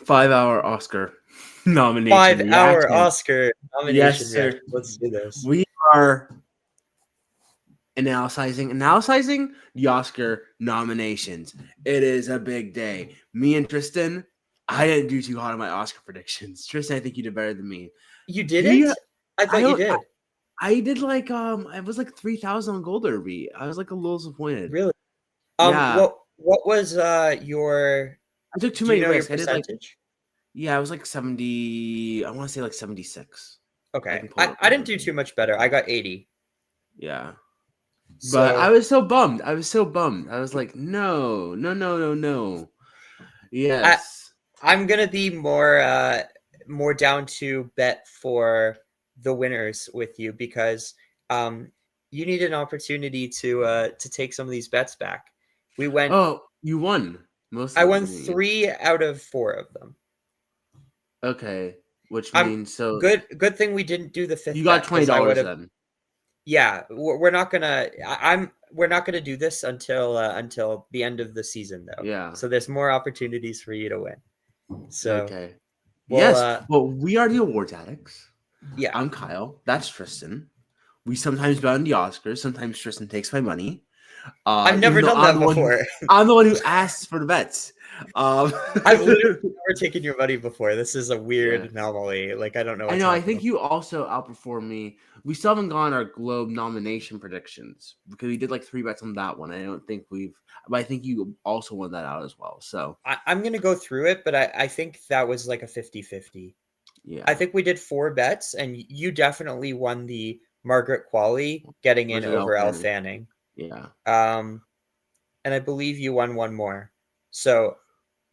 5-hour Oscar nomination 5-hour reaction. Oscar nomination Yes, sir. reaction. Let's do this. We are analyzing the Oscar nominations. It is a big day. Me and Tristan, I didn't do too hot on my Oscar predictions. Tristan, I think you did better than me. You didn't? I I thought you did. I did like I was like 3,000 on Gold Derby. I was like a little disappointed. Really? Yeah. What was your? I took too Do you many know your risks. I did like percentage? I was like 70. I want to say like 76. I Okay, can pull it up I right didn't now. do too much better. I got 80. Yeah. But I So was so bummed. I was like, no, no, no, no, no. I Yes. I'm gonna be more down to bet for the winners with you because um you need an opportunity to take some of these bets back. We went. Oh, you won most I of won them, didn't you? 3 out of 4 of them. Okay. Which I'm means so good thing we didn't do the you fifth got bet because I would $20 have. then. Yeah, we're not gonna. We're not gonna do this until the end of the season though. Yeah. So there's more opportunities for you to win. So Okay. well, Yes. Well, we are the awards addicts. yeah, I'm Kyle. That's Tristan. We sometimes bet on the Oscars. Sometimes Tristan takes my money. I've never Even though done that before. I'm the one who asks for the bets. I've literally never taken your money before. This is a weird Yeah. anomaly. Like I don't know I what's know. I think happening. you also outperformed me. We still haven't gone our Globe nomination predictions because we did like 3 bets on that one. I don't think but I think you also won that out as well. So I'm gonna go through it, but I think that was like a 50-50. yeah, I think we did 4 bets, and you definitely won the Margaret Qualley getting in versus Elle over Elle Fanning. Fanning. Yeah, Um, and I believe you won one more. So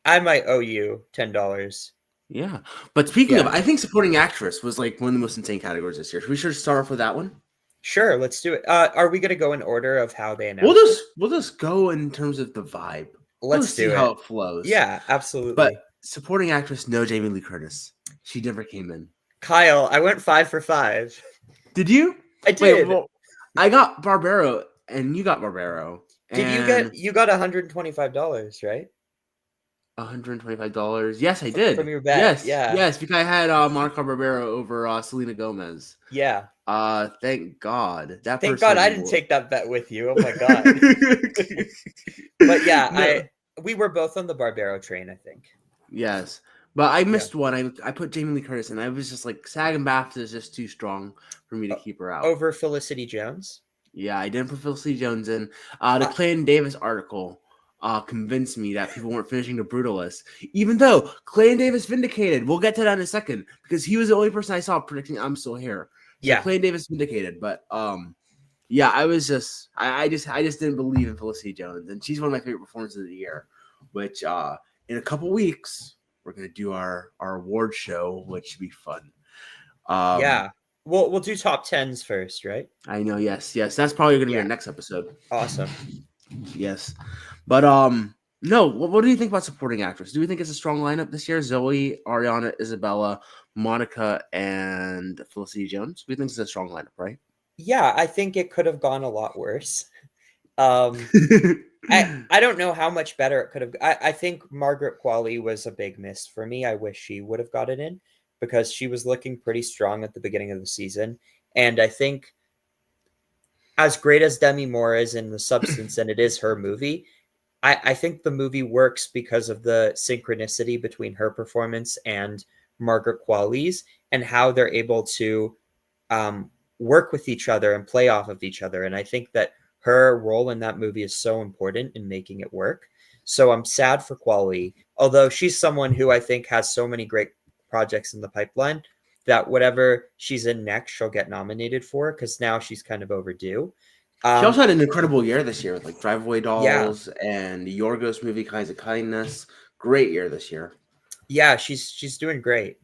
I might owe you $10. yeah. But speaking of, Yeah, I think supporting actress was like one of the most insane categories this year. Should we start off with that one? sure, let's do it. Are we gonna go in order of how they announced it? We'll just go in terms of the vibe. We'll Let's just see do how it. it flows. Yeah, But absolutely. supporting actress, no Jamie Lee Curtis. She never came in. Kyle, I went 5 for 5. Did you? I Wait, did. well, I got Barbero and you got Barbero Did and you got $125, right? $125. Yes, I From did. your bet. Yes, Yeah. yes, because I had Monica Barbero over Selena Gomez. Yeah. Thank God that Thank God I person. didn't take that bet with you. Oh my God. But yeah, No, we were both on the Barbero train, I think. yes, but I Yeah. missed one. I put Jamie Lee Curtis, and I was just like, SAG and BAFTA is just too strong for me to keep her out. Over Felicity Jones. Yeah, I didn't put Felicity Jones in. The Uh, Clayton Davis article convinced me that people weren't finishing the Brutalist, even though Clayton Davis vindicated. We'll get to that in a second because he was the only person I saw predicting I'm Still Here. So yeah. Clayton Davis vindicated, but yeah, I was just I just didn't believe in Felicity Jones, and she's one of my favorite performances of the year. Which in a couple weeks we're gonna do our award show, which should be fun. Yeah. We'll do top 10s first, right? I know. Yes. That's probably gonna be Yeah. our next episode. Awesome. Yes, but no. What do you think about supporting actress? Do you think it's a strong lineup this year? Zoe, Ariana, Isabella, Monica, and Felicity Jones. We think it's a strong lineup, right? Yeah, I think it could have gone a lot worse. Um I don't know how much better it could have. I think Margaret Qualley was a big miss for me. I wish she would have got it in because she was looking pretty strong at the beginning of the season. And I think as great as Demi Moore is in the substance, and it is her movie, I think the movie works because of the synchronicity between her performance and Margaret Qualley's and how they're able to work with each other and play off of each other. And I think that her role in that movie is so important in making it work. So I'm sad for Qualley, although she's someone who I think has so many great projects in the pipeline that whatever she's in next, she'll get nominated for because now she's kind of overdue. She also had an incredible year this year with like Drive Away Yeah, Dolls and the Yorgos movie Kinds of Kindness. Great year this year. yeah, she's doing great.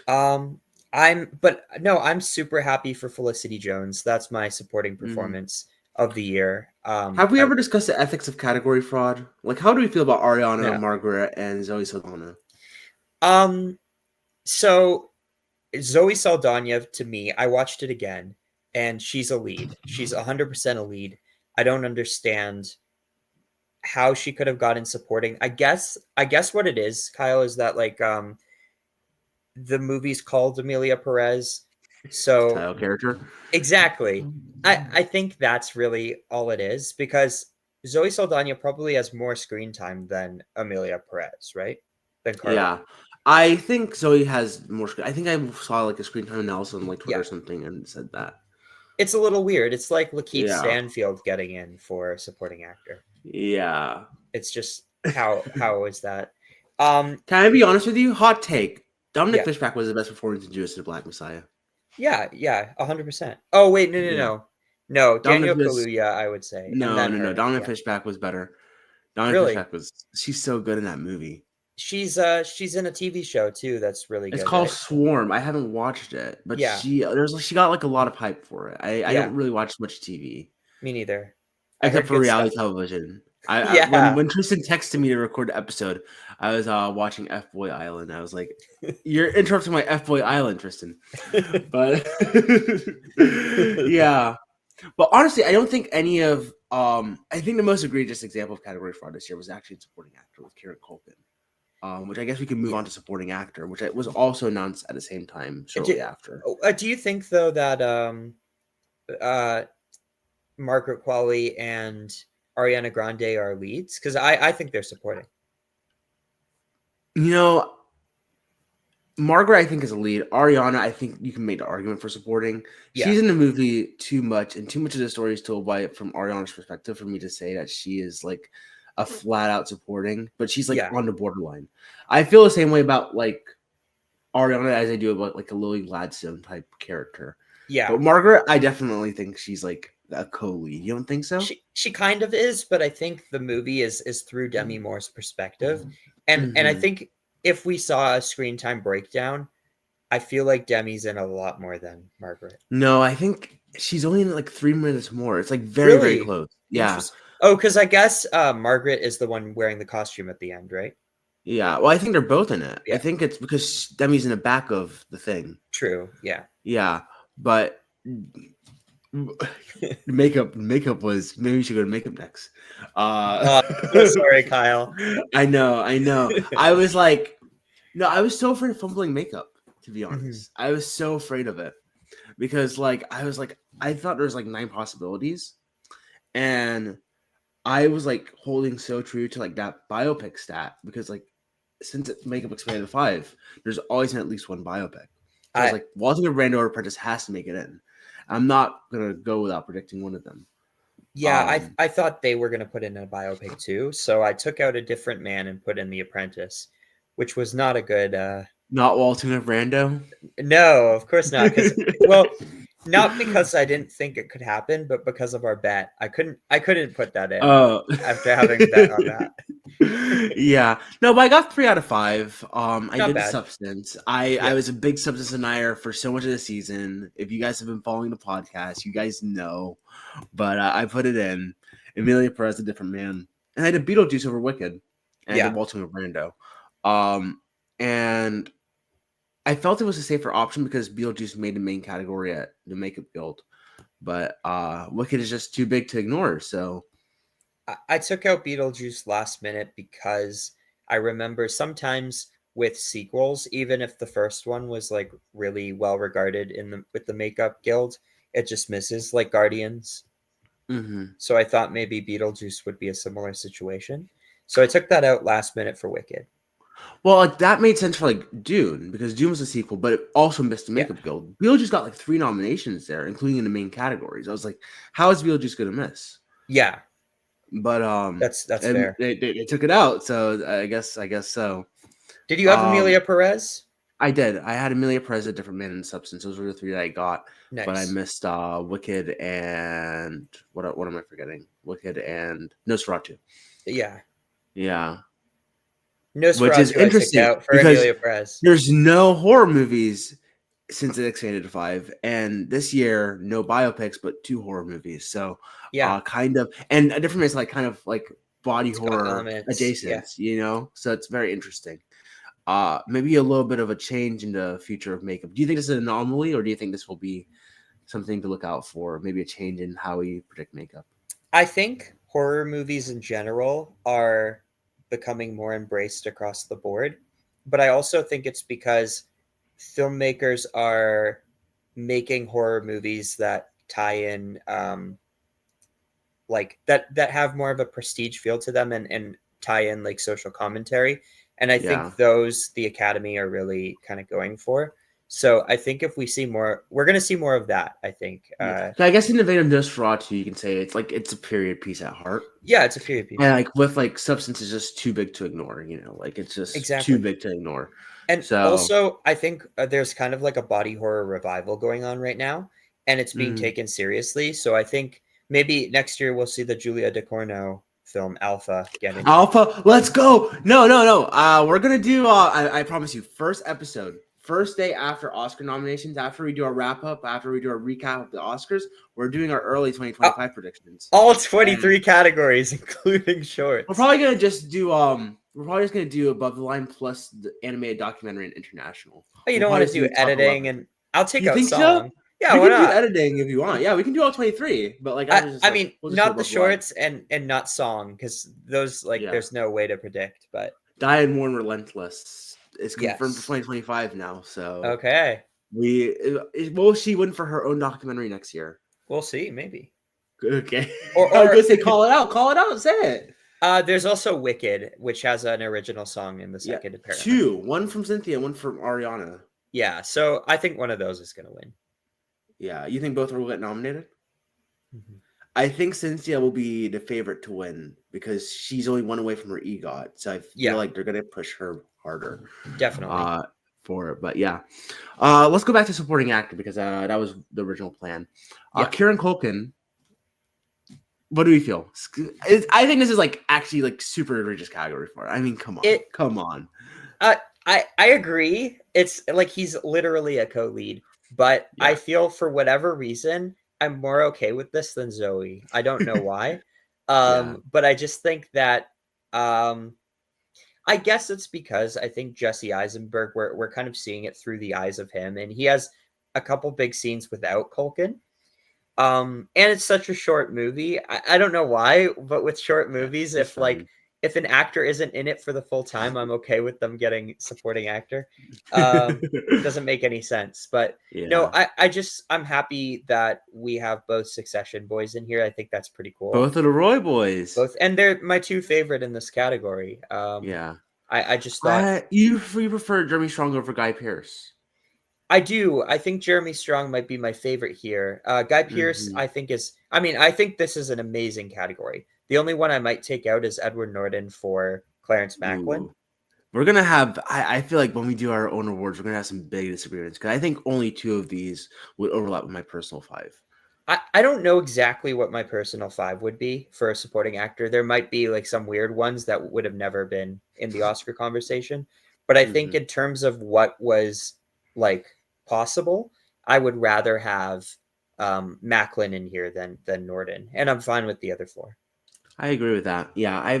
I'm super happy for Felicity Jones. That's my supporting Mhm. performance of the year. Have we ever discussed the ethics of category fraud? Like, how do we feel about Ariana, Yeah. Margaret, and Zoe Saldana? So Zoe Saldana, to me, I watched it again, and she's a lead. She's 100% a lead. I don't understand how she could have gotten supporting. I guess what it is, Kyle, is that like the movie's called Amelia Perez. So Title character. exactly. I think that's really all it is because Zoe Saldana probably has more screen time than Amelia Perez, right? Than Carly. Yeah. I think Zoe has more screen. I think I saw like a screen time analysis on like Twitter Yeah. or something and said that. It's a little weird. It's like Lakeith Yeah. Stanfield getting in for supporting actor. Yeah. It's just how is that? Um Can I be honest with you? Hot take. Dominic yeah. Fishback was the best performance in Judas and the Black Messiah. Yeah, 100%. Oh wait, no, no, Yeah. no. No, Dominic Daniel Fish. Kaluuya, I would say. And No, then no, no. her. Dominic Yeah. Fishback was better. Dominic Really? Fishback was. She's so good in that movie. She's in a TV show too that's really It's good, called right? Swarm. I haven't watched it, but Yeah. she got like a lot of hype for it. I Yeah. don't really watch much TV Me neither. I except heard for good stuff. reality television. I Yeah. when Tristan texted me to record the episode, I was watching F Boy Island. I was like, "You're interrupting my F Boy Island, Tristan." But yeah, but honestly, I don't think any of I think the most egregious example of category fraud this year was actually in supporting actor with Kieran Culkin. Which I guess we can move Yeah. on to supporting actor, which was also announced at the same time Do, shortly after. do you think though that uh Margaret Qualley and Ariana Grande are leads? Because I think they're supporting. You know, Margaret, I think, is a lead. Ariana, I think you can make the argument for supporting. Yeah. She's in the movie too much, and too much of the story is told by from Ariana's perspective for me to say that she is like a flat out supporting, but she's like Yeah. on the borderline. I feel the same way about like Ariana as I do about like a Lily Gladstone type character. Yeah. But Margaret, I definitely think she's like a co-lead. You don't think so? She kind of is, but I think the movie is through Demi Moore's perspective. And I Mm-hmm. think if we saw a screen time breakdown, I feel like Demi's in a lot more than Margaret. No, I think she's only in like 3 minutes more. It's like very, very Really close. Yeah. interesting. Oh, because I guess Margaret is the one wearing the costume at the end, right? Yeah. Well, I think they're both in it. I Yeah, think it's because Demi's in the back of the thing. true. Yeah. Yeah. But makeup was maybe we should go to makeup next. So sorry, Kyle. I know, I know. I was like, no, I was so afraid of fumbling makeup, to be Mhm. honest. I was so afraid of it. Because like I thought there was like 9 possibilities. And I was like holding so true to like that biopic stat because like since it's makeup expanded to 5, there's always been at least one biopic. So I was I like, Walter Brando or Apprentice has to make it in. I'm not gonna go without predicting one of them. Yeah, I thought they were gonna put in a biopic too, so I took out A Different Man and put in The Apprentice, which was not a good. Not Walter Brando. No, of course not. Because well, not because I didn't think it could happen, but because of our bet. I couldn't put that in Oh, after having bet on that. Yeah, no, but I got 3 out of 5. I Not did the bad. substance. I Yeah. was a big substance denier for so much of the season. If you guys have been following the podcast, you guys know. But I put it in. Amelia Perez, A Different Man, and I did Beetlejuice over Wicked, and I Yeah. did Walter Brando. And I felt it was a safer option because Beetlejuice made the main category at the Makeup Guild, but Wicked is just too big to ignore. So I took out Beetlejuice last minute because I remember sometimes with sequels, even if the first one was like really well regarded in the with the makeup guild, it just misses like Guardians. mhm. So I thought maybe Beetlejuice would be a similar situation. So I took that out last minute for Wicked. Well, like that made sense for like Dune because Dune was a sequel, but it also missed the Yeah. Makeup Guild. Beetlejuice got like 3 nominations there, including in the main categories. I was like, how is Beetlejuice gonna miss? Yeah, But that's and fair. they took it out, so I guess so. Did you have Um, Amelia Perez? I did. I had Amelia Perez, A Different Man, and Substance. Those were the 3 that I got, but I Nice. missed Wicked and what am I forgetting? Wicked and Nosferatu. Yeah. Yeah, which is Nosferatu I took interesting out for because Amelia Perez. there's no horror movies since it expanded to 5, and this year no biopics but 2 horror movies. So Yeah. kind of, and A Different Man is like kind of like body It's got horror elements. Yeah. adjacent, so it's very interesting. Maybe a little bit of a change in the future of makeup. Do you think this is an anomaly, or do you think this will be something to look out for? Maybe a change in how we predict makeup. I think horror movies in general are becoming more embraced across the board. But I also think it's because filmmakers are making horror movies that tie in like that have more of a prestige feel to them and tie in like social commentary. And I Yeah. think those the Academy are really kind of going for. So I think if we see more, we're going to see more of that. I think. Yeah. So I guess in Invading Nosferatu, you can say it's like it's a period piece at heart. Yeah, it's a period piece. And like with like substance is just too big to ignore, like it's just too Exactly. big to ignore. And So also, I think there's kind of like a body horror revival going on right now, and it's being mm. taken seriously. So I think maybe next year we'll see the Julia Ducournau film Alpha get into. Alpha, let's go. No, no, no. We're gonna do I promise you, first episode, first day after Oscar nominations, after we do our wrap up, after we do our recap of the Oscars, we're doing our early 2025 predictions. All And 23 categories, including we're shorts. probably gonna just do we're probably just gonna do above the line plus the animated documentary and international. Oh, you We'll don't want probably to just do do top editing, 11. and I'll take You out think so? song. Yeah, We why can do not? editing if you want. Yeah, we can do all 23. But like I was just I like, mean, we'll just do not the above the line. shorts and not song because those like Yeah. there's no way to predict. But Diane Warren Relentless is confirmed for yes, 2025 now. So okay, will she win for her own documentary next year? we'll see. Maybe Okay. I was or gonna say call it out, say it. there's also Wicked, which has an original song in the Yeah, second apparently. two. One from Cynthia, one from Ariana. Yeah, so I think one of those is gonna win. Yeah, you think both will get nominated? Mm-hmm. I think Cynthia will be the favorite to win because she's only one away from her EGOT. So I feel Yeah, like they're gonna push her harder. definitely. For it. But yeah. Let's go back to supporting actor because that was the original plan. Yeah. Kieran Culkin. What do we feel? I think this is like actually like super egregious category for it. I mean, come on. Come on. I agree. It's like he's literally a co-lead, but Yeah. I feel for whatever reason I'm more okay with this than Zoe. I don't know why. Yeah. But I just think that I guess it's because I think Jesse Eisenberg we're kind of seeing it through the eyes of him, and he has a couple big scenes without Culkin. And it's such a short movie. I don't know why, but with short movies, It's if like fine. if an actor isn't in it for the full time, I'm okay with them getting supporting actor. Doesn't make any sense. But no, Yeah. I'm happy that we have both Succession boys in here. I think that's pretty cool. Both of the Roy boys. Both, and they're my two favorite in this category. Yeah. I just thought you prefer Jeremy Strong over Guy Pearce. I do. I think Jeremy Strong might be my favorite here. Guy Pearce, Mm-hmm. I think is. I mean, I think this is an amazing category. The only one I might take out is Edward Norton for Clarence Macklin. Ooh. We're gonna have. I feel like when we do our own awards, we're gonna have some big disagreements because I think only two of these would overlap with my personal five. I don't know exactly what my personal five would be for a supporting actor. There might be like some weird ones that would have never been in the Oscar conversation. But I think in terms of what was like possible, I would rather have Macklin in here than Norton, and I'm fine with the other four. I agree with that. Yeah,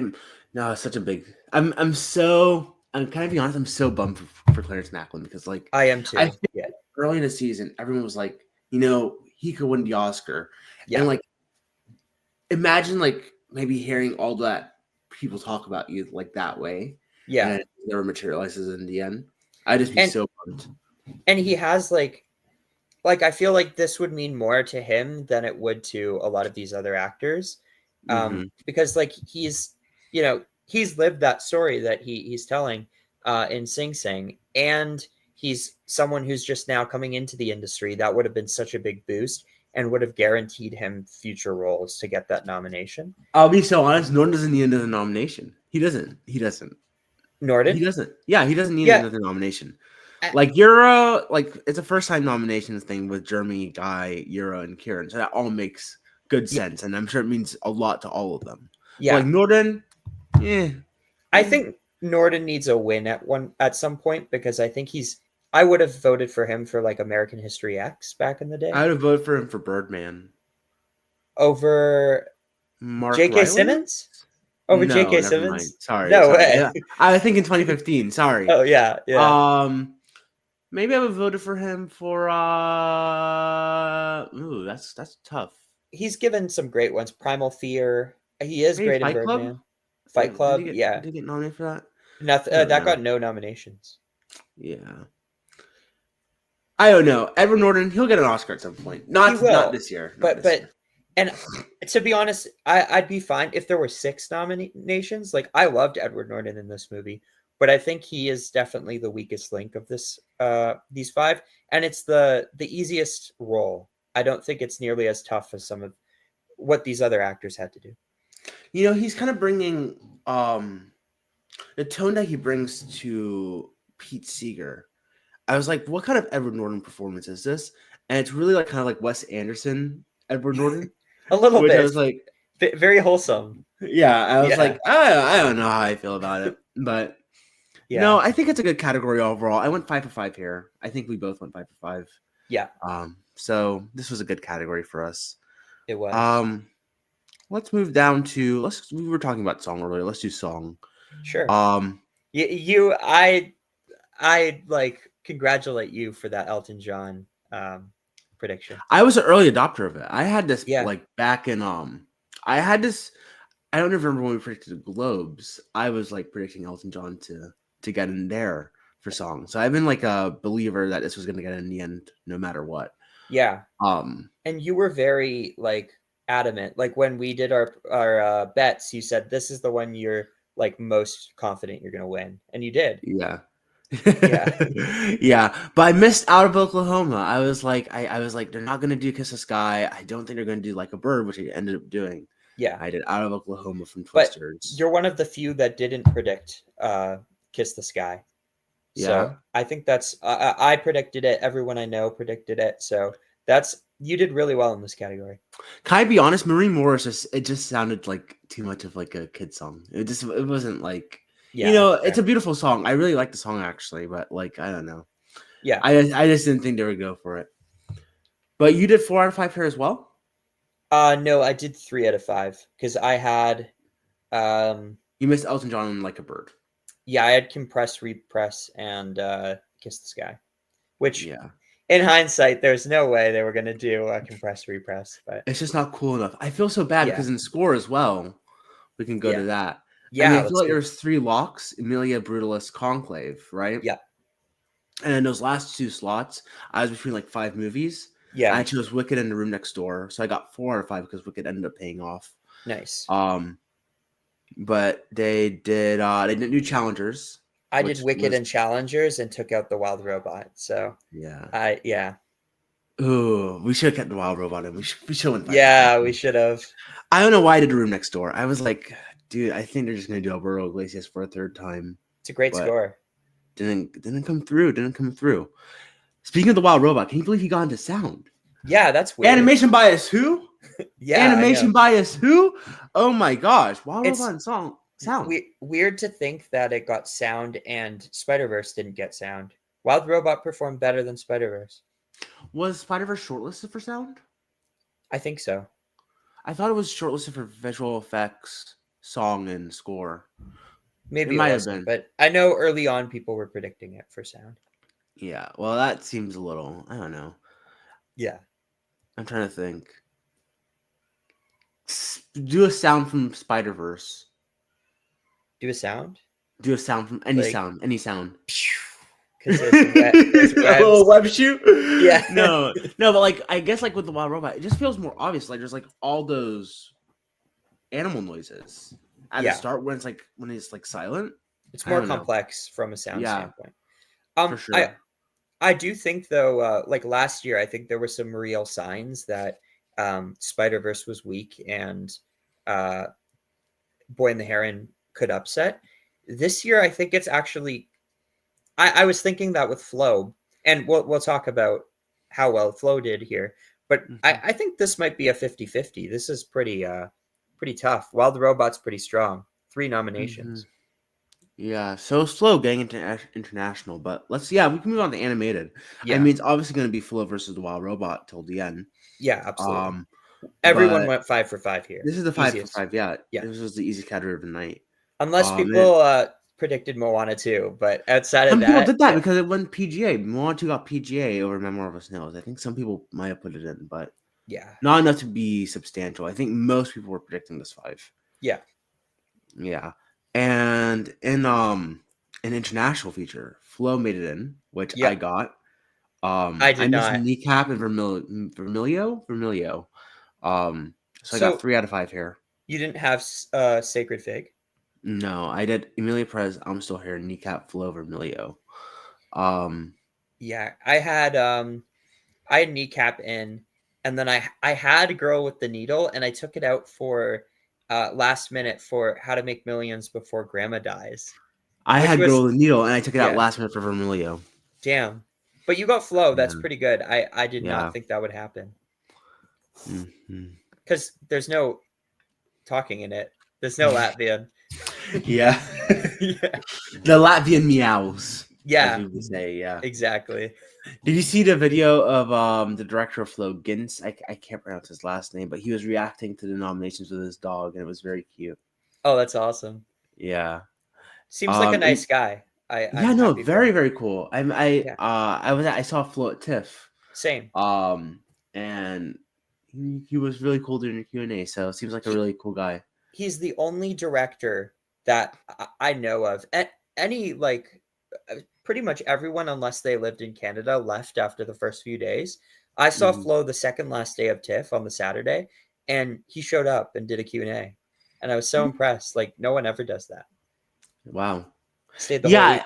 it's such a big. I'm kind of be honest. I'm so bummed for Clarence Macklin because like I am too. I think Yeah, early in the season, everyone was like, he could win the Oscar, yeah, and like imagine like maybe hearing all that people talk about you like that way, yeah. and it never materializes in the end. I'd just be And so bummed. and he has like I feel like this would mean more to him than it would to a lot of these other actors, Mm-hmm. because like he's lived that story that he's telling in Sing Sing, and he's someone who's just now coming into the industry. That would have been such a big boost and would have guaranteed him future roles to get that nomination. I'll be so honest. Norton doesn't need another nomination. He doesn't. He doesn't. He Norton, doesn't. Yeah, he doesn't need yeah, another nomination. I- Like Euro, like it's a first time nominations thing with Jeremy, Guy, Euro, and Kieran. So that all makes good yeah, sense, and I'm sure it means a lot to all of them. But yeah. like Norton, yeah, I think Norton needs a win at some point because I think I would have voted for him for like American History X back in the day I would have voted for him for Birdman. over Mark J.K. Rylance? Simmons. Over No, J.K. never mind. Simmons? Sorry, No sorry. way. Yeah, I think in 2015. Sorry. Oh yeah, yeah. Maybe I would have voted for him for. Ooh, that's tough. He's given some great ones. Primal Fear. He is Maybe great in Fight Club. Birdman. Fight Club, Did yeah. he get nominated for that? Nothing. I don't That know. got no nominations. Yeah. I don't know. Edward Norton, he'll get an Oscar at some point. He Not will, this year. Not but this year. and to be honest, I'd be fine if there were 6 nominations. Like I loved Edward Norton in this movie, but I think he is definitely the weakest link of these 5, and it's the easiest role. I don't think it's nearly as tough as some of what these other actors had to do. You know, he's kind of bringing the tone that he brings to Pete Seeger. I was like, what kind of Edward Norton performance is this? And it's really like kind of like Wes Anderson Edward Norton, A little which I bit, was like, very wholesome. yeah, I was Yeah, like, I don't know how I feel about it, but no, yeah, I think it's a good category overall. I went 5 for 5 here. I think we both went 5 for 5. yeah. So this was a good category for us. It was. Let's move down to we were talking about song earlier. Let's do song. Sure. Um, I like congratulate you for that Elton John prediction. I was an early adopter of it. I had this Yeah. like back in I had this I don't remember when we predicted the Globes. I was like predicting Elton John to get in there for song. So I've been like a believer that this was gonna get in the end no matter what. Yeah. Um And you were very like adamant. Like when we did our bets, you said this is the one you're like most confident you're gonna win, and you did. yeah. Yeah. Yeah. But I missed Out of Oklahoma. I was like I was like, they're not gonna do Kiss the Sky. I don't think they're gonna do Like a Bird, which they ended up doing. Yeah. I did Out of Oklahoma from But Twisters. you're one of the few that didn't predict Kiss the Sky. So Yeah. I think that's I predicted it. Everyone I know predicted it. So that's you did really well in this category. Can I be honest? Marie Morris it just sounded like too much of like a kid song. It wasn't like Yeah. it's a beautiful song. I really like the song actually, but like I don't know. Yeah. I just didn't think they would go for it. But you did 4 out of 5 here as well? No, I did 3 out of 5 because I had You missed Elton John and Like a Bird. yeah, I had Compress, Repress, and Kiss the Sky. Which Yeah. in hindsight, there's no way they were gonna do a Compress, Repress, but It's just not cool enough. I feel so bad Yeah. because in score as well, we can go Yeah. to that. yeah, I mean, I let's feel like go. there's 3 locks: Emilia, Brutalis, Conclave, right? Yeah. And in those last 2 slots, I was between like 5 movies. Yeah, I chose Wicked and The Room Next Door, so I got 4 out of 5 because Wicked ended up paying off. nice. But they didn't do Challengers. I did Wicked and Challengers and took out the Wild Robot. So Yeah. yeah. Ooh, we should have kept the Wild Robot in. We should went 5 for Yeah, 5. we should have. I don't know why I did The Room Next Door. I was like, dude, I think they're just gonna do Alberto Iglesias for a 3rd time. It's a great But score. Didn't come through. Didn't come through. Speaking of the Wild Robot, can you believe he got into sound? Yeah, that's weird. Animation bias who? Yeah, Animation bias who? Oh my gosh. Wild It's- Robot and sound. Weird to think that it got sound and Spider-Verse didn't get sound. Wild Robot performed better than Spider-Verse. Was Spider-Verse shortlisted for sound? I think so. I thought it was shortlisted for visual effects, song, and score. Maybe It it might have wasn't, been. but I know early on people were predicting it for sound. Yeah, well, that seems a little, I don't know. Yeah. I'm trying to think. Do a sound from Spider-Verse. Do a sound? Do a sound from any Like- sound. Any sound. Because there's A little webs. web shoot? Yeah. No, but like, I guess like with the Wild Robot, it just feels more obvious. Like there's like all those animal noises at Yeah. the start when it's like silent. It's I more don't know. complex from a sound Yeah. standpoint. For sure. I do think though, like last year, I think there were some real signs that Spider-Verse was weak and Boy and the Heron could upset. This year, I think it's actually. I was thinking that with Flow, and we'll talk about how well Flow did here, but I think this might be a 50-50. This is pretty tough. Wild Robot's pretty strong. 3 nominations. Yeah, so slow getting into international, but we can move on to animated. Yeah. I mean, it's obviously going to be Flow versus the Wild Robot till the end. Yeah, absolutely. but Everyone went 5 for 5 here. This is the 5 Easiest. for 5. Yeah, Yeah. This was the easy category of the night. Unless people predicted Moana 2, but outside of Some people that, did that because it went PGA. Moana 2 got PGA over Memoir of a Snails. I think some people might have put it in, but yeah, not enough to be substantial. I think most people were predicting this 5. Yeah. Yeah. And in an international feature, Flo made it in, which I Yeah. got. I I did missed not. Kneecap and Vermilio. Um, so I got So 3 out of 5 here. you didn't have Sacred Fig? No, I did Emilia Perez. I'm still here. Kneecap, Flo, Vermilio. Um, Yeah. I had Kneecap in, and then I had Girl with the Needle, and I took it out for last minute for How to Make Millions Before Grandma Dies, I which had Girl was with the Needle, and I took it out yeah, last minute for Vermilio. damn. But you got Flow. That's Yeah, pretty good. I did not yeah. think that would happen Mhm. because there's no talking in it. There's no Latvian. Yeah. Yeah. The Latvian meows, as Yeah, we would say. Yeah. exactly. Did you see the video of the director of Flo Gins? I can't pronounce his last name, but he was reacting to the nominations with his dog, and it was very cute. Oh, that's awesome. Yeah. Seems like a And nice guy. yeah, I'm no, happy for very him. very cool. Yeah, I saw Flo at TIFF, same. and he was really cool during the Q&A. So it seems like a He really cool guy. he's the only director that I know of. Any like pretty much everyone, unless they lived in Canada, left after the first few days. I saw Mhm. Flo the second last day of TIFF on the Saturday, and he showed up and did a Q&A. And I was so impressed. Like, no one ever does that. Wow. Stayed the whole Yeah, week.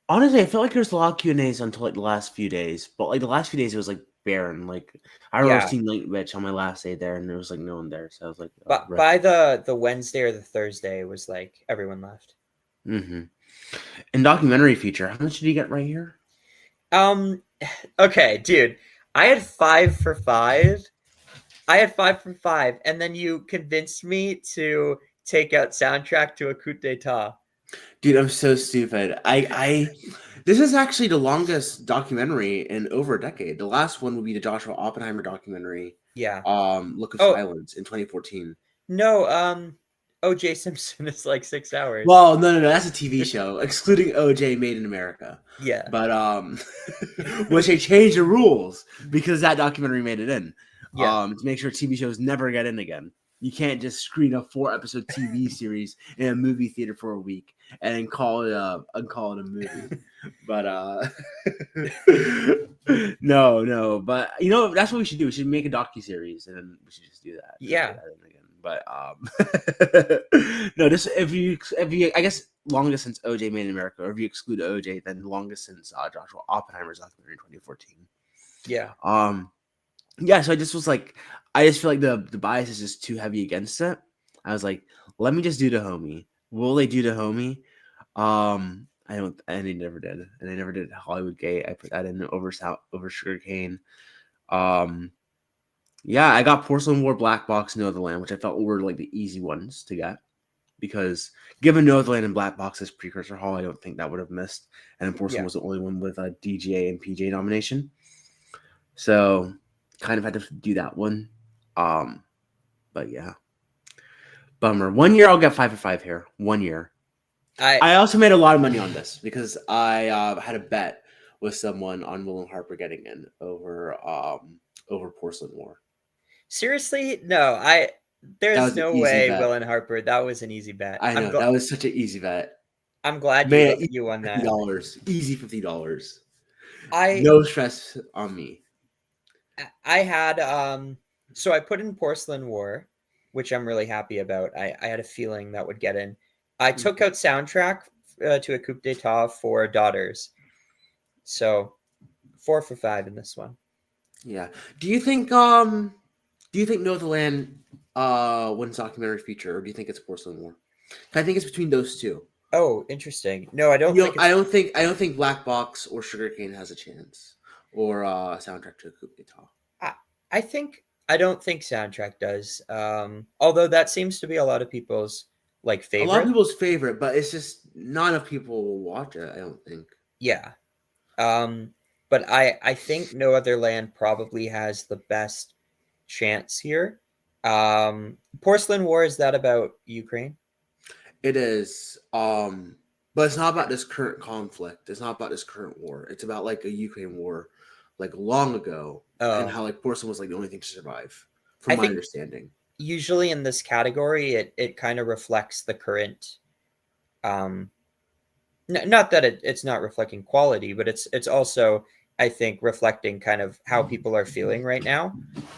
honestly, I feel like there's a lot of Q&As until like the last few days, but like the last few days it was like barren. Like I remember Yeah. seeing Late Rich on my last day there, and there was like no one there. So I was like, oh, But rip. by the Wednesday or the Thursday, it was like everyone left. Mm-hmm. And documentary feature, how much did you get right here? Um, okay, dude. I had 5 for 5. I had 5 for 5, and then you convinced me to take out soundtrack to a coup d'etat. Dude, I'm so stupid. This is actually the longest documentary in over a decade. The last one would be the Joshua Oppenheimer documentary, Yeah. Look of Oh, Silence in 2014. no, OJ Simpson is like 6 hours. Well, no, that's a TV show, excluding OJ Made in America. Yeah. But which they changed the rules because that documentary made it in. Yeah. To make sure TV shows never get in again. You can't just screen a 4 episode TV series in a movie theater for a week and then call it a movie. But no. But you know that's what we should do. We should make a docu series and then we should just do that. Never get Yeah. that in again. But no, this if you I guess longest since OJ Made in America, or if you exclude OJ, then longest since Joshua Oppenheimer's documentary in 2014. Yeah. Yeah, so I just was like, I just feel like the bias is just too heavy against it. I was like, let me just do the homie. Will they do the homie? I don't, and they never did, and they never did Hollywood Gate. I put that in over Sugarcane. Um, yeah, I got Porcelain War, Black Box, No Other Land, which I felt were like the easy ones to get because given No Other Land and Black Box as precursor Hall, I don't think that would have missed. And then Porcelain Yeah. was the only one with a DGA and PJ nomination, so kind of had to do that one. Um, but yeah, bummer. 1 year I'll get 5 for 5 here. 1 year. I I also made a lot of money on this because I had a bet with someone on Will and Harper getting in over Porcelain War. seriously, no, That there's was an no easy way bet. Will and Harper. That was an easy bet. I know that was such an easy bet. I'm glad Made it you won fifty that. dollars, easy $50. I No stress on me. I had so I put in Porcelain War, which I'm really happy about. I had a feeling that would get in. I took out soundtrack to a coup d'etat for Daughters. So 4 for 5 in this one. Yeah. Do you think No the Land wins documentary feature, or do you think it's Porcelain War? I think it's between those two. Oh, interesting. No, I don't You know, think it's. I don't think Black Box or Sugarcane has a chance, or soundtrack to a coup d'etat. I, I think I don't think soundtrack does. Although that seems to be a lot of people's like A lot of favorite. people's favorite, but it's just not enough people will watch it. I don't think. Yeah. Um, but I think No Other Land probably has the best chance here. Porcelain War, is that about Ukraine? It is, but it's not about this current conflict. It's not about this current war. It's about like a Ukraine war, like long ago, and Oh, how like porcelain was like the only thing to survive, I from my think understanding. usually in this category, it kind of reflects the current. Um, not that it's not reflecting quality, but it's also, I think, reflecting kind of how people are feeling right now.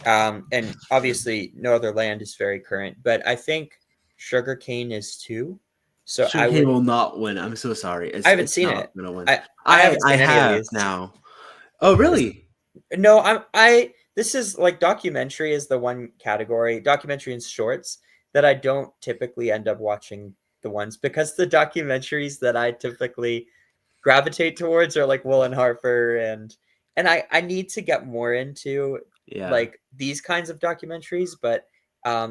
And obviously, No Other Land is very current, but I think Sugarcane is too. So I Sugarcane would. will not win. I'm so sorry. I It's haven't it's seen not it. gonna win. I haven't I seen any of have these. now. Oh Is really? No, I this is like documentary is the one category, documentary and shorts, that I don't typically end up watching the ones, because the documentaries that I typically gravitate towards are like Will and Harper, and I need to get more into Yeah. like these kinds of documentaries, but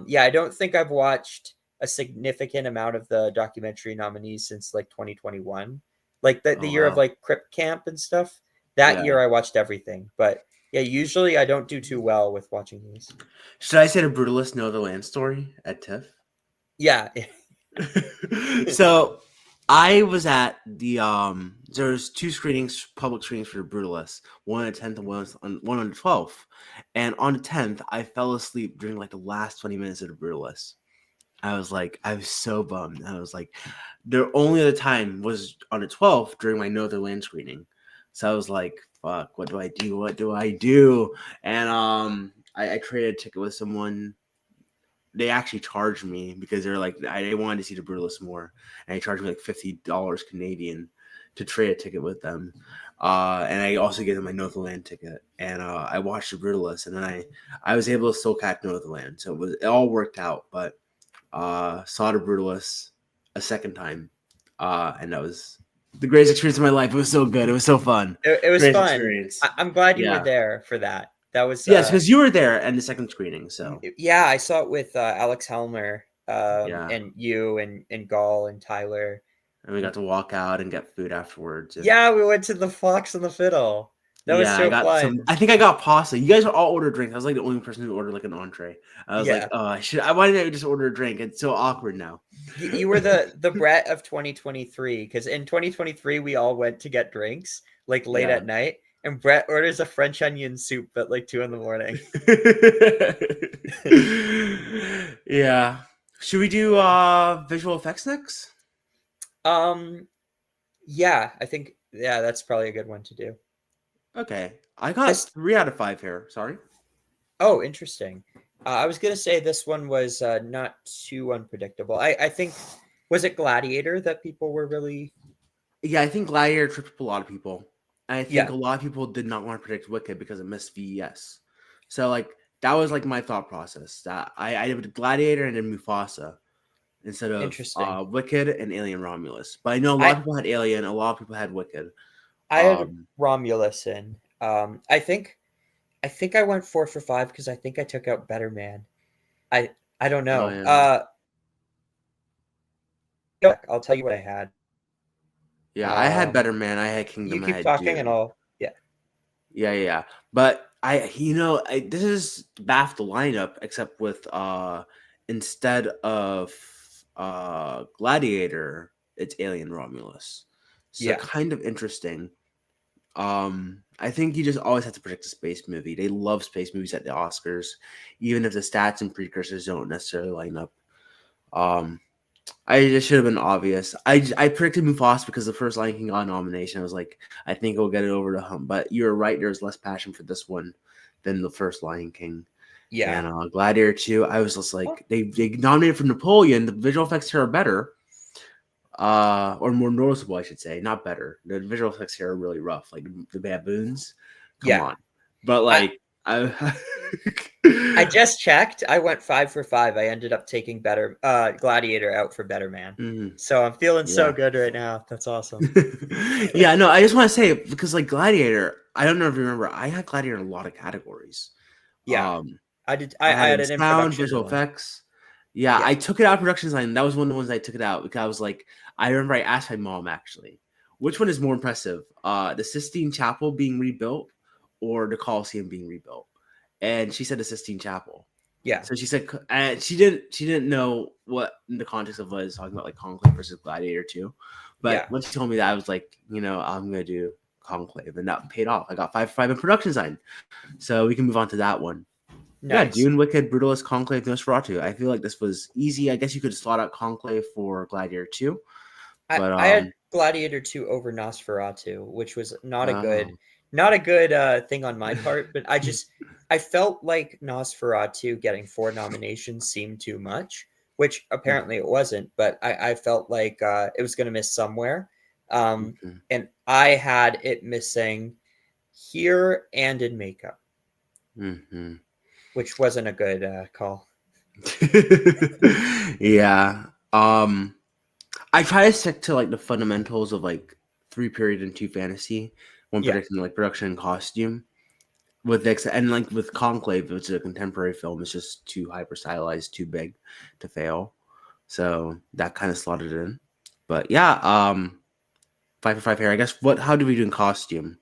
yeah, I don't think I've watched a significant amount of the documentary nominees since like 2021. Like the Oh year of wow. like Crip Camp and stuff. That Yeah. year I watched everything. But yeah, usually I don't do too well with watching these. Should I say the Brutalist Know the Land story at TIFF? Yeah. So I was at the there's two screenings, public screenings for the Brutalist, one on the 10th and one on the 12th. And on the 10th, I fell asleep during like the last 20 minutes of the Brutalist. I was so bummed. I was like, the only other time was on the 12th during my Know the Land screening. So I was like, fuck, what do I do? What do I do? And I traded a ticket with someone. They actually charged me because they're like, they wanted to see the Brutalist more, and they charged me like $50 Canadian to trade a ticket with them. And I also gave them my Know the Land ticket, and I watched the Brutalist, and then I was able to still catch Know the Land, so it all worked out. But saw the Brutalist a second time, and that was the greatest experience of my life. It was so good. It was so fun. It was Greatest fun. experience. I'm glad you were Yeah. there for that. That was Yes, because you were there and the second screening. So yeah, I saw it with Alex Helmer, yeah, and you and Gall and Tyler. and we got to walk out and get food afterwards. And Yeah, we went to the Fox and the Fiddle. That was yeah, I so got some. fun. I think I got pasta. You guys were all ordered drinks. I was like the only person who ordered like an entree. I was like, Yeah. oh, I should. Why didn't I just order a drink? It's so awkward now. You were the Brett of 2023, because in 2023 we all went to get drinks like late Yeah. at night, and Brett orders a French onion soup at like 2 in the morning. Yeah. Should we do visual effects next? um, yeah, I think yeah, that's probably a good one to do. Okay. I got This 3 out of 5 here. Sorry. Oh, interesting. I was gonna say this one was not too unpredictable. I think, was it Gladiator that people were really. Yeah, I think Gladiator tripped up a lot of people. And I think Yeah, a lot of people did not want to predict Wicked because it missed VES. So like that was like my thought process. That I did Gladiator and then Mufasa instead of interesting. Wicked and Alien Romulus. But I know a lot I of people had Alien, a lot of people had Wicked. I had Um Romulus in. I think I went 4 for 5 because I think I took out Better Man. I I don't oh know. yeah. I'll tell you what I had. Yeah, I had Um, Better Man, I had you Kingdom, I keep had talking and Dune. I'll. Yeah, Yeah. But this is baffed the lineup except with instead of Gladiator, it's Alien Romulus. So yeah, kind of interesting. I think you just always have to predict a space movie. They love space movies at the Oscars, even if the stats and precursors don't necessarily line up. Um, I just should have been obvious. I predicted Mufasa because the first Lion King got a nomination. I was like, I think he'll get it over the hump. But you're right. There's less passion for this one than the first Lion King. yeah. And Gladiator 2, I was just Oh, like, they nominated for Napoleon. The visual effects here are better, or more noticeable, I should say. Not better. The visual effects here are really rough. Like the baboons, come yeah. on. But I like, I, I just checked. I went 5 for 5. I ended up taking Better Gladiator out for Better Man. Mhm, So I'm feeling so yeah. good right now. That's awesome. Yeah, no, I just want to say because like Gladiator, I don't know if you remember, I had Gladiator in a lot of categories. Yeah, Um, I did. I I had it had in it in sound, production visual design. effects. Yeah, Yeah, I took it out of production design. That was one of the ones I took it out because I was like, I remember I asked my mom actually, which one is more impressive, the Sistine Chapel being rebuilt or the Colosseum being rebuilt? And she said the Sistine Chapel. yeah, So she said, and she didn't know what in the context of what I was talking about, like Conclave versus Gladiator 2. But yeah. when she told me that, I was like, I'm gonna do Conclave, and that paid off. I got 5 for 5 in production design, so we can move on to that one. Yeah, Nice. Dune, Wicked, Brutalist, Conclave, Nosferatu. I feel like this was easy. I guess you could slot out Conclave for Gladiator 2, but I had Gladiator 2 over Nosferatu, which was oh, not a good thing on my part, but I felt like Nosferatu getting 4 nominations seemed too much, which apparently it wasn't, but I felt like it was going to miss somewhere. mhm, And I had it missing here and in makeup, mhm. which wasn't a good call. Yeah. I try to stick to like the fundamentals of like 3 period and 2 fantasy when Yeah. predicting like production and costume. With this and like with Conclave, which is a contemporary film, it's just too hyper stylized, too big to fail. So that kind of slotted in. But yeah, 5 for 5 here. I guess what how do we do in costume?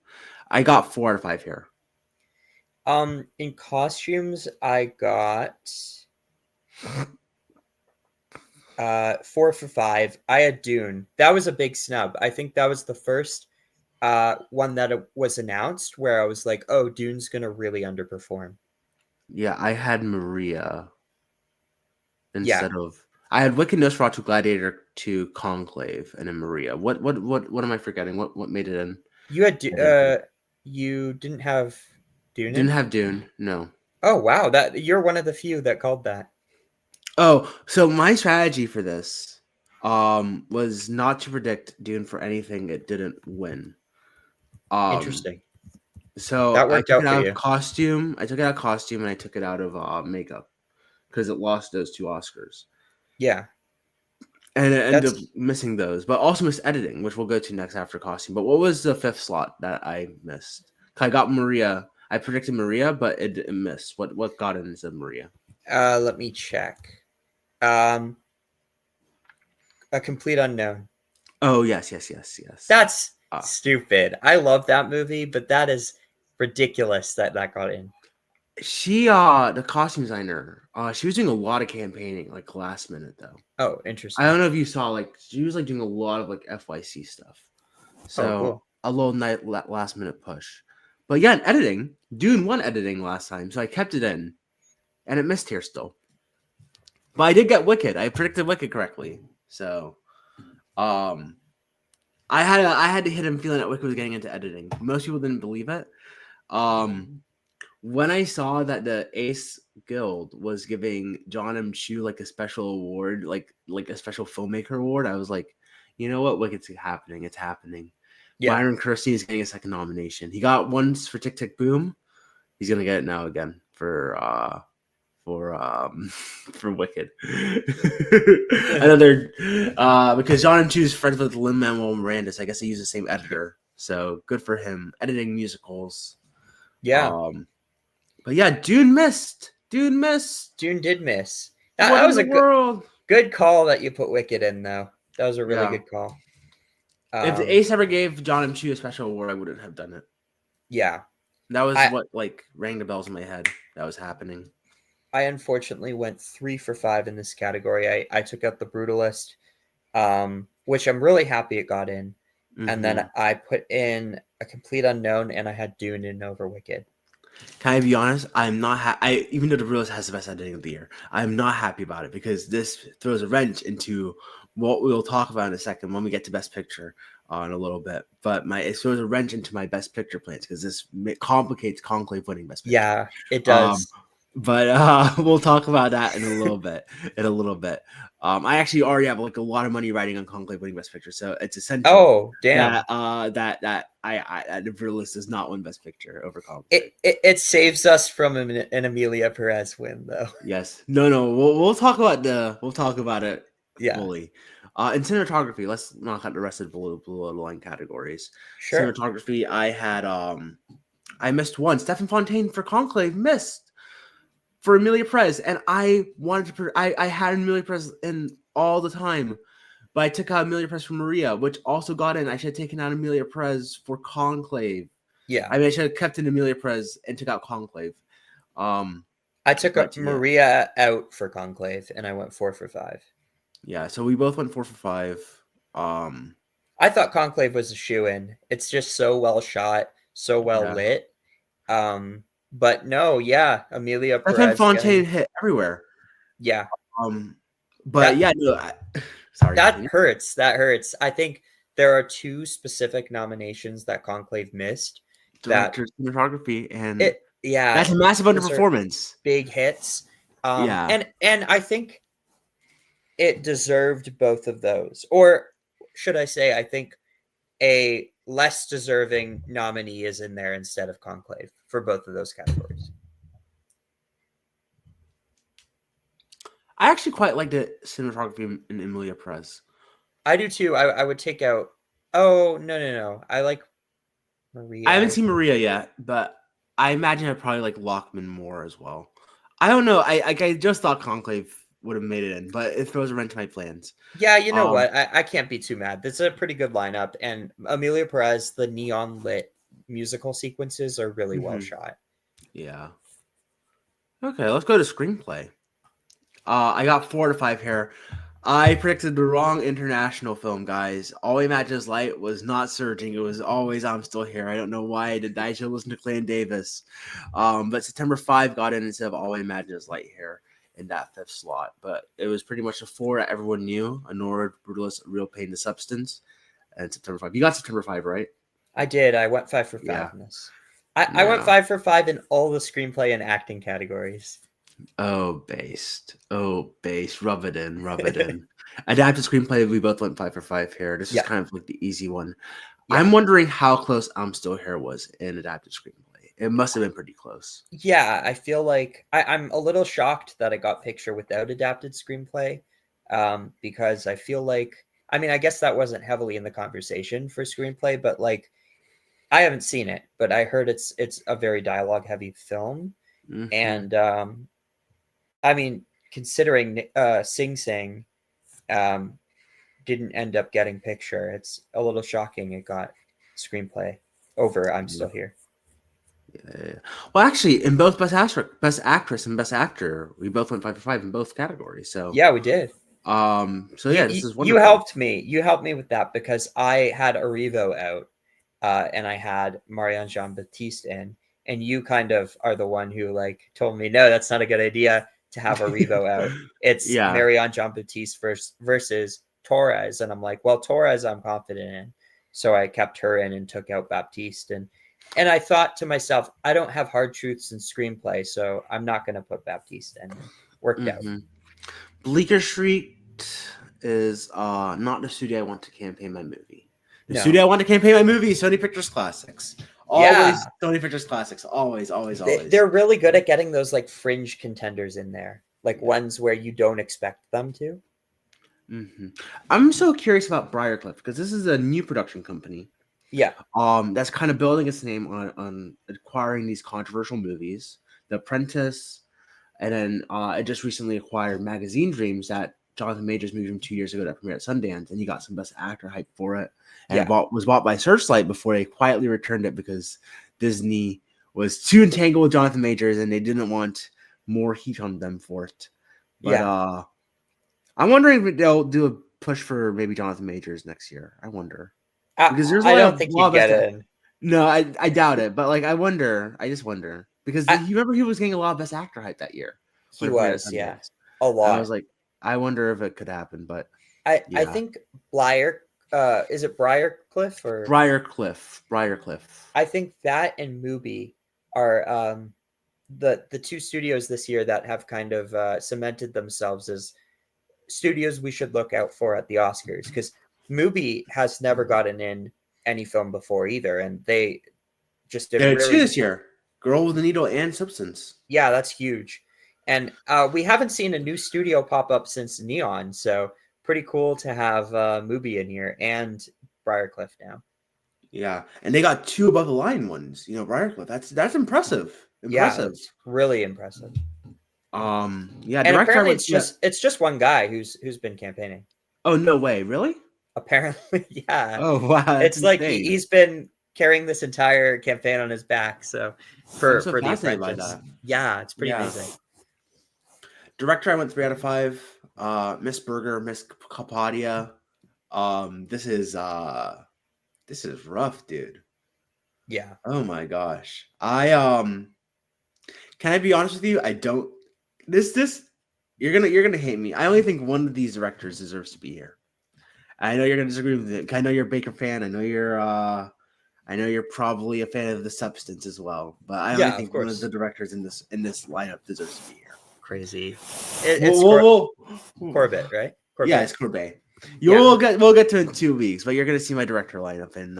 I got 4 out of 5 here. In costumes, I got 4 for 5. I had Dune. That was a big snub. I think that was the first one that was announced where I was like, oh, Dune's gonna really underperform. Yeah, I had Maria Yeah, instead of I had Wicked Nosferatu Gladiator to Conclave and then Maria. What am I forgetting? What made it in? you had I didn't think. you didn't have Dune Didn't in? have Dune. No. Oh wow, that you're one of the few that called that. Oh, so my strategy for this was not to predict Dune for anything it didn't win. Um Interesting. so That I worked took out it for out of you. costume. I took it out of costume and I took it out of makeup because it lost those 2 Oscars. Yeah, And it ended up that's missing those, but also missed editing, which we'll go to next after costume. But what was the fifth slot that I missed? I got Maria. I predicted Maria, but it missed. What got in instead of Maria? let me check. Um, a complete unknown. Oh yes, yes, yes, yes. That's Uh, stupid. I love that movie, but that is ridiculous that that got in. she the costume designer, she was doing a lot of campaigning like last minute though. Oh, I interesting. don't know if you saw like she was like doing a lot of like FYC stuff. Oh, So cool. a little night last minute push. But yeah, in editing, Dune won editing last time, so I kept it in, and it missed here still. But I did get Wicked. I predicted Wicked correctly. So um I had to hit him feeling that Wicked was getting into editing. Most people didn't believe it. Um when I saw that the Ace Guild was giving John M. Chu like a special award, like a special filmmaker award, I was like, you know what, Wicked's happening. It's happening. Yeah. Myron Kirstein is getting a second nomination. He got once for Tick Tick Boom. He's gonna get it now again for Wicked. Another because John M. Chu is friends with Lin Manuel Miranda, so I guess they use the same editor. So good for him editing musicals. Yeah. Um, but yeah, Dune missed. Dune missed. Dune did miss. What That in was the a world? good call that you put Wicked in, though. That was a really Yeah. good call. If the Um, Ace ever gave John M. Chu a special award, I wouldn't have done it. yeah. That was I what like rang the bells in my head. That was happening. I unfortunately went 3 for 5 in this category. I took out the Brutalist, which I'm really happy it got in, and then Mm-hmm. I put in a complete unknown, and I had Dune in over Wicked. Can I be honest? I'm not. I even though the Brewers has the best editing of the year, I'm not happy about it because this throws a wrench into what we'll talk about in a second when we get to Best Picture in a little bit. But it throws a wrench into my Best Picture plans because this complicates Conclave winning Best Picture. Yeah, it Um, does. but we'll talk about that in a little bit. In a little bit. I actually already have like a lot of money riding on Conclave winning Best Picture, so it's essential Oh, damn. that I the Brewers does not win Best Picture over Conclave. It saves us from an Amelia Perez win, though. Yes. No. We'll talk about it Yeah, fully. In cinematography, let's knock out the rest of the below the line categories. sure. Cinematography, I missed one. Stephen Fontaine for Conclave missed for Amelia Perez, and I wanted to. I had Amelia Perez in all the time, but I took out Amelia Perez for Maria, which also got in. I should have taken out Amelia Perez for Conclave. Yeah. I mean, I should have kept in Amelia Perez and took out Conclave. Um, I took but yeah. Maria out for Conclave, and I went 4 for 5. Yeah, so we both went 4 for 5. Um, I thought Conclave was a shoe in. It's just so well shot, so well yeah, lit. Um, But no, yeah, Amelia Stefan Perez Fontaine getting, hit everywhere. yeah, Um, but that yeah, no, sorry, that continue. hurts. That hurts. I think there are two specific nominations that Conclave missed that Director, cinematography, and it, yeah, that's a massive those are underperformance. big hits. Yeah, And I think it deserved both of those. Or should I say, I think a less deserving nominee is in there instead of Conclave for both of those categories. I actually quite liked the cinematography in Emilia Perez. I do too. I would take out. Oh no! I like I haven't Maria. seen Maria yet, but I imagine I probably like Lockman more as well. I don't know. I just thought Conclave would have made it in, but it throws a wrench in my plans. Yeah, you know Um, what? I can't be too mad. This is a pretty good lineup, and Amelia Perez, the neon lit musical sequences are really well mhm, shot. yeah. Okay, let's go to screenplay. I got 4 to 5 here. I predicted the wrong international film, guys. All We Imagine Is Light was not Surging. It was always I'm Still Here. I don't know why I did that. I should listen to Clan Davis. But September 5 got in instead of All We Imagine Is Light here in that fifth slot. But it was pretty much a four that everyone knew. Anora, Brutalist, Real Pain to Substance, and September 5. You got September 5, right? I did. I went 5 for 5 Yeah. in this. I went Yeah. 5 for 5 in all the screenplay and acting categories. Oh, based. Oh, based. Rub it in. Rub it in. Adapted screenplay. We both went 5 for 5 here. This is Yeah, kind of like the easy one. yeah. I'm wondering how close I'm Still Here was in adapted screenplay. It must have been pretty close. Yeah, I feel like I'm a little shocked that I got Picture without adapted screenplay, because I feel like, I mean, I guess that wasn't heavily in the conversation for screenplay, but like I haven't seen it, but I heard it's a very dialogue heavy film, Hmm. and I mean, considering Sing Sing um, didn't end up getting Picture, it's a little shocking it got screenplay over I'm Yeah. Still Here. Yeah. Well, actually, in both best actress, and best actor, we both went 5 for 5 in both categories. So, Yeah, we did. yeah, this is You wonderful. helped me. You helped me with that because I had Arrivo out, and I had Marianne Jean Baptiste in, and you kind of are the one who like told me no, that's not a good idea to have Arrivo out. It's Yeah. Marianne Jean Baptiste versus Torres, and I'm like, well, Torres, I'm confident in, so I kept her in and took out Baptiste, and I thought to myself, I don't have hard truths in screenplay, so I'm not going to put Baptiste in. Worked out. Hmm. Bleecker Street is not the studio I want to campaign my movie. The No. studio I want to campaign my movie is Sony Pictures Classics. Always Yeah, Sony Pictures Classics. Always, always, they, always. they're really good at getting those like fringe contenders in there, like ones where you don't expect them to. Hmm. I'm so curious about Briarcliff because this is a new production company. Yeah, That's kind of building its name on acquiring these controversial movies. The Apprentice, and then it just recently acquired Magazine Dreams, that Jonathan Majors movie from 2 years ago that premiered at Sundance, and he got some Best Actor hype for it. And yeah, was bought by Searchlight before they quietly returned it because Disney was too entangled with Jonathan Majors and they didn't want more heat on them for it. But yeah. I'm wondering if they'll do a push for maybe Jonathan Majors next year. I wonder I because there's a I lot don't of think lot he'd of get best. in. No, I doubt it. But like, I wonder. I just wonder because I you remember he was getting a lot of Best Actor hype that year He when it premiered at was, yeah, Sundance. a I was lot. like, I wonder if it could happen. But I yeah, think Blyer, is it Briarcliff or Briarcliff. I think that and Mubi are the two studios this year that have kind of cemented themselves as studios we should look out for at the Oscars because Mubi has never gotten in any film before either, and they just did There are two really, this year: Girl with a Needle and Substance. yeah, that's huge. And we haven't seen a new studio pop up since Neon, so pretty cool to have Mubi in here and Briarcliff now. Yeah, and they got two above the line ones. Briarcliff. That's impressive. Yeah, Impressive. that's really impressive. Yeah. And Director, I apparently went. Yeah. it's just one guy who's been campaigning. Oh no way! Really? Apparently, yeah. Oh wow, that's It's like insane. he's been carrying this entire campaign on his back. So I'm for so The fascinated by Apprentice, that. yeah, it's pretty Yeah. amazing. Director, I went 3 out of 5. Miss Berger, Miss Capadia. This is rough, dude. Yeah, Oh my gosh. I Can I be honest with you? I don't. This you're gonna hate me. I only think one of these directors deserves to be here. I know you're gonna disagree with it. I know you're a Baker fan. I know you're probably a fan of The Substance as well. But I only Yeah, of think one of course. the directors in this lineup deserves to be here. Crazy. Whoa, It's whoa, whoa. Corbett, right? Yeah, Corbett. it's Corbet. Yeah. We'll get to it in 2 weeks, but you're gonna see my director lineup and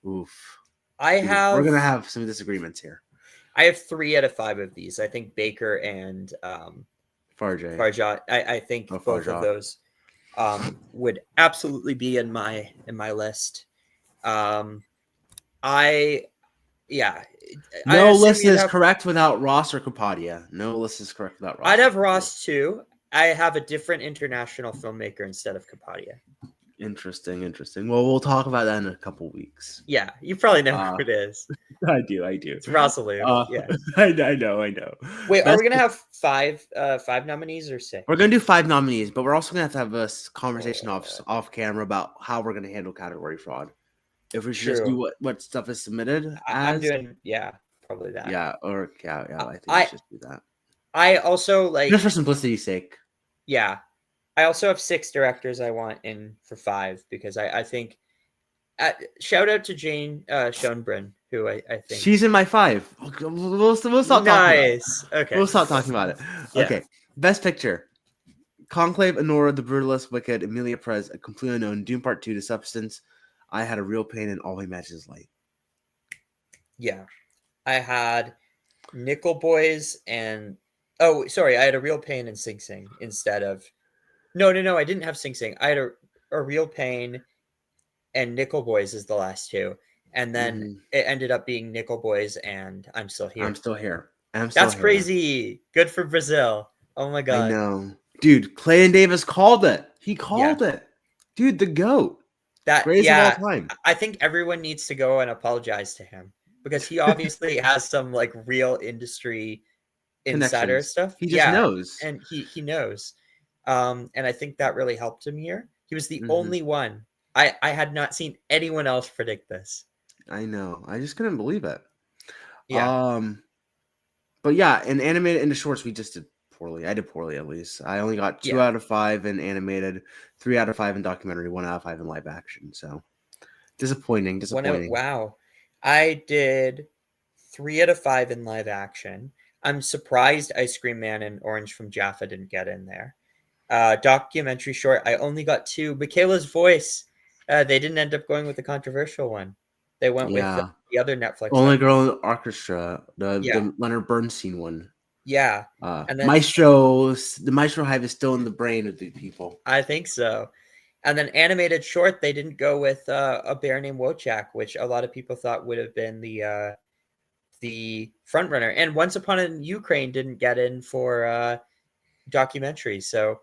oof. I Dude, we're have gonna have some disagreements here. I have 3 out of 5 of these. I think Baker and Farjay. Farjat. I think Oh, both of Farjat. those would absolutely be in my list. Um, I yeah, I No assume list you'd is have. correct without Ross or Kapadia. No list is correct without I'd Ross or have Kapadia. Ross too. I have a different international filmmaker instead of Kapadia. Interesting, interesting. Well, we'll talk about that in a couple weeks. Yeah, you probably know Uh, who it is. I do, I do. It's Rosaloof. Uh, Yeah. I know, I know. Wait, are Best, we gonna have five nominees or we're 6? gonna do 5 nominees, but we're also gonna have a conversation Oh, off camera about how we're gonna handle category fraud. If we should just do true. what stuff is submitted I'm as, doing probably that. yeah, I think we I should just do that I also just for like simplicity's sake. yeah. I also have 6 directors I want in for 5 because I think shout out to Jane Schoenbrunn, who I think She's in my 5. We'll stop talking about it. nice. Okay. We'll stop talking about it. Yeah. Okay, best picture. Conclave, Honora, The Brutalist, Wicked, Emilia Perez, A Completely Unknown, Dune Part 2, The Substance, I Had a Real Pain, and All He Matches Light. Yeah. I had Nickel Boys and oh, sorry, I had a real pain in Sing Sing instead of no, I didn't have Sing Sing. I had a real pain and Nickel Boys is the last 2. And then Mhm. it ended up being Nickel Boys and I'm Still I'm Here. still here. I'm still That's here. crazy. Good for Brazil. Oh my I god. know. Dude, Clayton Davis called it. He Yeah. called it. Dude, the GOAT. That Greatest of all yeah, time. I think everyone needs to go and apologize to him because he obviously has some like real industry insider Connections. stuff. He just Yeah, knows. and he knows. And I think that really helped him here. He was the Hmm. only one. I had not seen anyone else predict this. I know. I just couldn't believe it. Yeah. But yeah, in animated and the shorts, we just did poorly. I did poorly at least. I only got 2 Yeah. out of 5 in animated, 3 out of 5 in documentary, 1 out of 5 in live action. So disappointing. Wow. I did 3 out of 5 in live action. I'm surprised Ice Cream Man and Orange from Jaffa didn't get in there. Documentary short, I only got 2. Michaela's Voice, they didn't end up going with the controversial one. They went with Yeah. the other Netflix Only doc. Girl in the Orchestra, Yeah, the Leonard Bernstein one. yeah. And then The Maestro Hive is still in the brain of the people. I think so. And then animated short, they didn't go with a bear named Wojak, which a lot of people thought would have been the front runner. And Once Upon a Ukraine didn't get in for documentary. So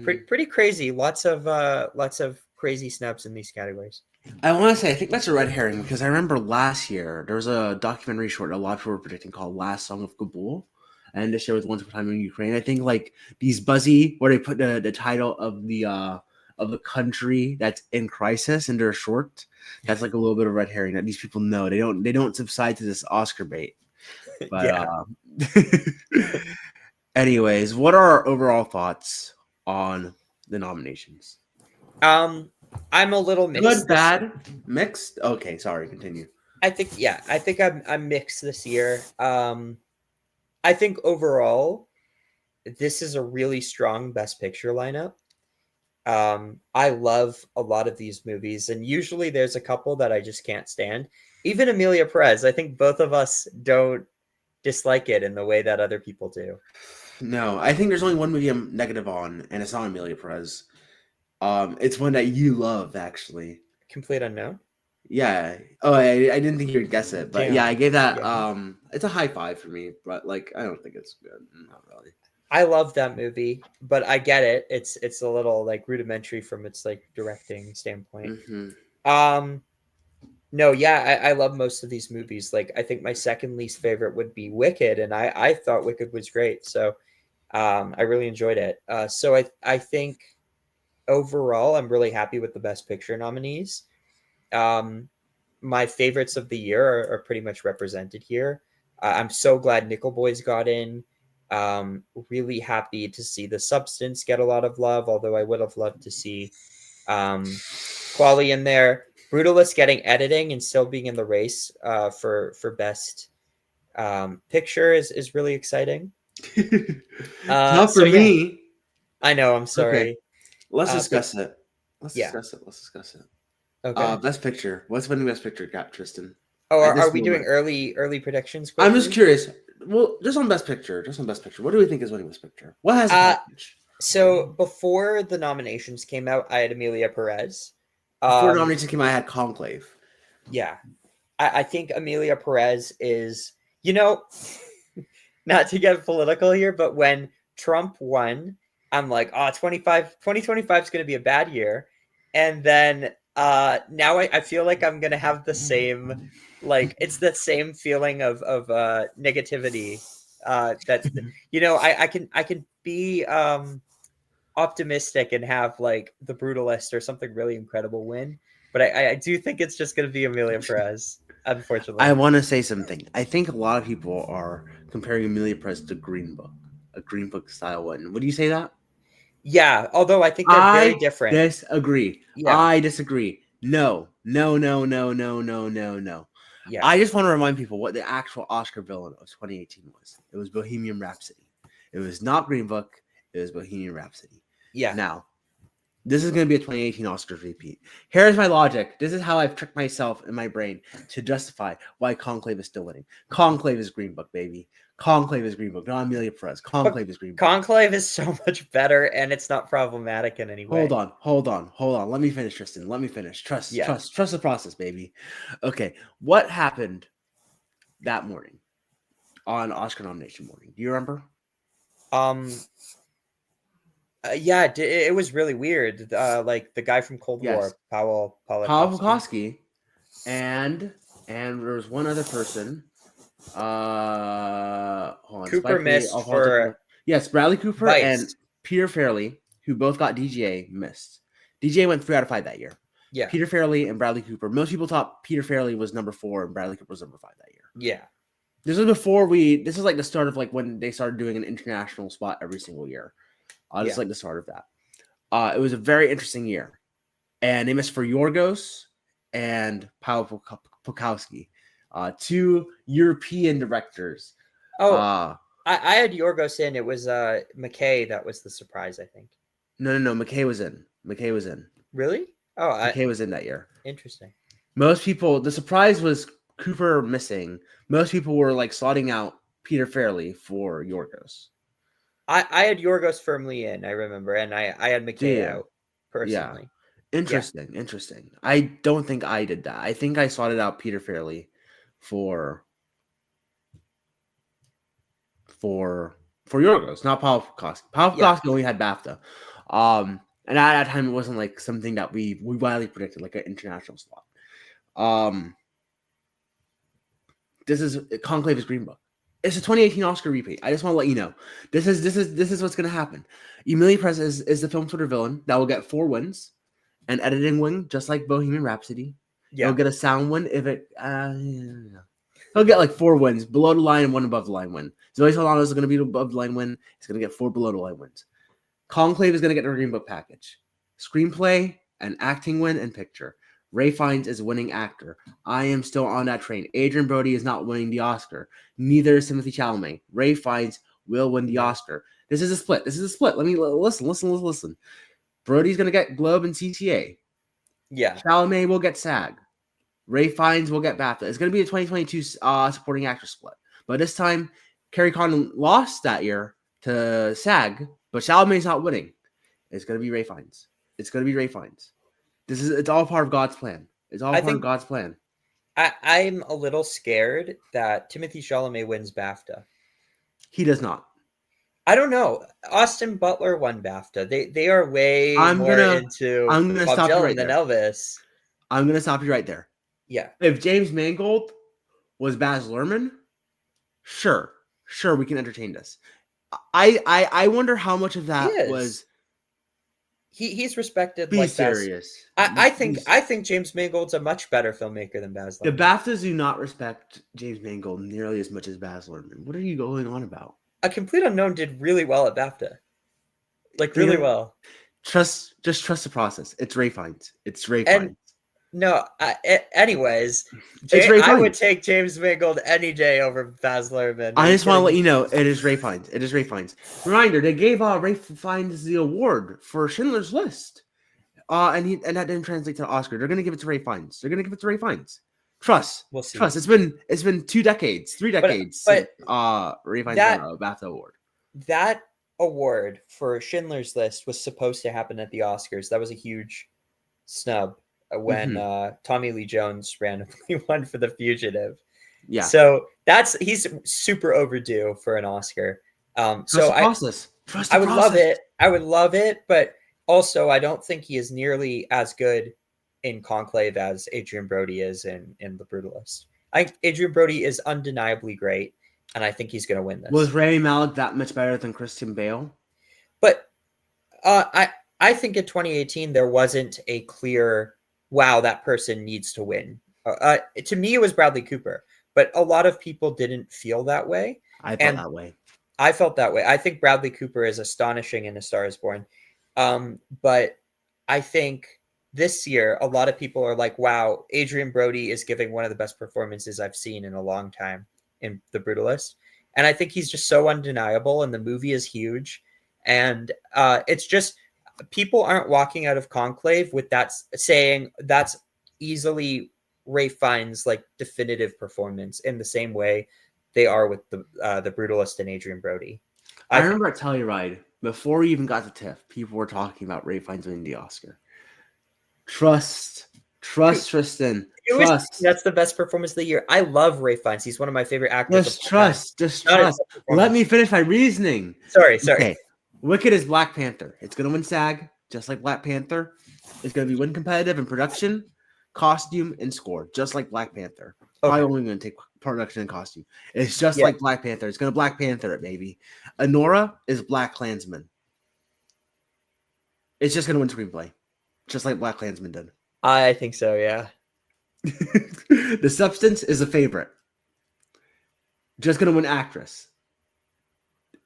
pretty crazy. Lots of crazy snubs in these categories. I want to say I think that's a red herring because I remember last year there was a documentary short a lot of people were predicting called "Last Song of Kabul," and this year with Once Upon a Time in Ukraine. I think like these buzzy where they put the title of the country that's in crisis in their short. That's like a little bit of red herring that these people know. They don't subside to this Oscar bait. But Yeah. anyways, what are our overall thoughts on the nominations? I'm a little mixed. Good, bad, mixed. Okay, sorry. Continue. I think I'm mixed this year. I think overall this is a really strong Best Picture lineup. I love a lot of these movies, and usually there's a couple that I just can't stand. Even Emilia Perez, I think both of us don't dislike it in the way that other people do. No, I think there's only one movie I'm negative on, and it's not Amelia Perez. It's one that you love, actually. Complete Unknown. Yeah. Oh, I didn't think you'd guess it, but Damn. yeah, I gave that. Yeah. It's a high 5 for me, but like I don't think it's good. Not really. I love that movie, but I get it. It's a little like rudimentary from its like directing standpoint. Mm-hmm. Um, no, yeah, I love most of these movies. Like I think my second least favorite would be Wicked, and I thought Wicked was great. So I really enjoyed it. So I think overall I'm really happy with the Best Picture nominees. Um, my favorites of the year are pretty much represented here. I'm so glad Nickel Boys got in. Really happy to see The Substance get a lot of love, although I would have loved to see Quali in there. Brutalist getting editing and still being in the race for best picture is really exciting. Not So for yeah, me. I know. I'm Okay, sorry. let's But discuss it. Let's yeah, discuss it. Let's discuss it. okay. Best picture. What's winning best picture, Cap Tristan? Oh, At are this we doing moment, early predictions I'm just quickly? curious. Well, just on best picture. Just on best picture. What do we think is winning best picture? What has a Uh, package? so before the nominations came out, I had Amelia Perez. Before Um, nominations came out, I had Conclave. yeah, I think Amelia Perez is, you know, not to get political here, but when Trump won, I'm like, oh, 2025 is going to be a bad year. And then now I feel like I'm going to have the same, like, it's the same feeling of negativity. That's, I can be optimistic and have like the Brutalist or something really incredible win. But I do think it's just going to be Amelia Perez, I unfortunately. want to say something. I think a lot of people are comparing Amelia Perez to Green Book, a Green Book style one. Would you say that? Yeah, although I think they're very I different. disagree. Yeah, I disagree. No, no, no, no, no, no, no, no. yeah, I just want to remind people what the actual Oscar villain of 2018 was. It was Bohemian Rhapsody. It was not Green Book. It was Bohemian Rhapsody. yeah. Now, this is going to be a 2018 Oscars repeat. Here's my logic. This is how I've tricked myself in my brain to justify why Conclave is still winning. Conclave is Green Book, baby. Conclave is Green Book, not Amelia Perez. But Conclave is Green Book. Conclave is so much better, and it's not problematic in any Hold way. on, hold on, hold on. Let me finish, Tristan. Let me finish. Trust, Yeah. trust, trust the process, baby. Okay, what happened that morning on Oscar nomination morning? Do you remember? Um. Yeah. It was really weird. Like the guy from Cold Yes, War, Powell Paul Pawlikowski. Bukowski and there was one other person. Hold on, Cooper Spike Lee, missed all politics. for Yes, Bradley Cooper and Vice. Peter Farrelly, who both got DGA, missed. DGA went 3 out of 5 that year. Yeah. Peter Farrelly and Bradley Cooper. Most people thought Peter Farrelly was number 4 and Bradley Cooper was number 5 that year. Yeah. This was before we. This is like the start of like when they started doing an international spot every single year. This is Yeah. like the start of that. It was a very interesting year, and they missed for Yorgos and Paweł Pukowski, 2 European directors. Oh, Uh I had Yorgos in. It was McKay that was the surprise. I think. no. McKay was in. McKay was in. Really? Oh, McKay was in that year. interesting. Most people. The surprise was Cooper missing. Most people were like slotting out Peter Farrelly for Yorgos. I had Yorgos firmly in. I remember, and I had Do McKay you? out Yeah. personally. Yeah. Interesting. Interesting. I don't think I did that. I think I slotted out Peter Farrelly for for Yorgos, not Paul Pukowski. Paul Yeah. Pukowski only had BAFTA. And at that time it wasn't like something that we widely predicted, like an international slot. This is Conclave is Green Book. It's a 2018 Oscar repeat. I just want to let you know. This is what's gonna happen. Emilia Perez is the film Twitter villain that will get 4 wins, an editing win, just like Bohemian Rhapsody. It'll Yeah. get a sound win if it he'll get like 4 wins, below the line and 1 above the line win. Zoe Saldana is gonna be above the line win. It's gonna get 4 below the line wins. Conclave is gonna get the Green Book package. Screenplay, an acting win, and picture. Ray Fiennes is winning actor. I am still on that train. Adrian Brody is not winning the Oscar. Neither is Timothy Chalamet. Ray Fiennes will win the Yeah. Oscar. This is a split. Let me listen. Brody's gonna get Globe and CTA. Yeah. Chalamet will get SAG. Ray Fiennes will get BAFTA. It's going to be a 2022 supporting actor split. But this time, Carrie Condon lost that year to SAG, but Chalamet's not winning. It's going to be Ray Fiennes. It's going to be Ray Fiennes. It's all part of God's plan. It's all I part of think God's plan. I'm a little scared that Timothy Chalamet wins BAFTA. He does not. I don't know. Austin Butler won BAFTA. They are way I'm more gonna into I'm gonna Bob stop you Dylan right than there. Elvis. I'm gonna stop you right there. Yeah. If James Mangold was Baz Luhrmann, sure, we can entertain this. I wonder how much of He that is. was he's respected Be like Baz. serious. I think James Mangold's a much better filmmaker than Baz The Luhrmann. BAFTAs do not respect James Mangold nearly as much as Baz Luhrmann. What are you going on about? A Complete Unknown did really well at BAFTA, like really well. Just trust the process. It's Ray Fiennes. It's Ray And Fiennes. no, anyways, It's Ray I would Fiennes. take James Mangold any day over Baz Luhrmann. I just want to let you know it is Ray Fiennes. It is Ray Fiennes. Reminder: they gave Ray Fiennes the award for Schindler's List, and that didn't translate to the Oscar. They're gonna give it to Ray Fiennes. They're gonna give it to Ray Fiennes. Trust. We'll see. Trust. It's been 2 decades, 3 decades but since Ray Fiennes got a BAFTA award. That award for Schindler's List was supposed to happen at the Oscars. That was a huge snub when Tommy Lee Jones randomly won for The Fugitive. Yeah. So he's super overdue for an Oscar. So I would love it. I would love it, but also I don't think he is nearly as good in Conclave as Adrian Brody is in The Brutalist. I think Adrian Brody is undeniably great, and I think he's going to win this. Was Rami Malek that much better than Christian Bale? But I think in 2018 there wasn't a clear, wow, that person needs to win. To me, it was Bradley Cooper, but a lot of people didn't feel that way. I felt that way. I felt that way. I think Bradley Cooper is astonishing in A Star Is Born. But I think this year, a lot of people are like, wow, Adrian Brody is giving one of the best performances I've seen in a long time in The Brutalist. And I think he's just so undeniable, and the movie is huge. And it's just, people aren't walking out of Conclave with that, saying that's easily Ray Fiennes' like definitive performance in the same way they are with the Brutalist and Adrian Brody. I remember at Telluride, before we even got to TIFF, people were talking about Ray Fiennes winning the Oscar. Trust, Tristan. Trust. That's the best performance of the year. I love Ray Fiennes. He's one of my favorite actors. Just trust. Let me finish my reasoning. Sorry. Okay. Wicked is Black Panther. It's going to win SAG, just like Black Panther. It's going to be win competitive in production, costume, and score, just like Black Panther. Okay. Probably only going to take production and costume. It's just like Black Panther. It's going to Black Panther it, baby. Honora is Black Klansman. It's just going to win screenplay, just like Black Klansman did. I think so, yeah. The Substance is a favorite. Just going to win actress.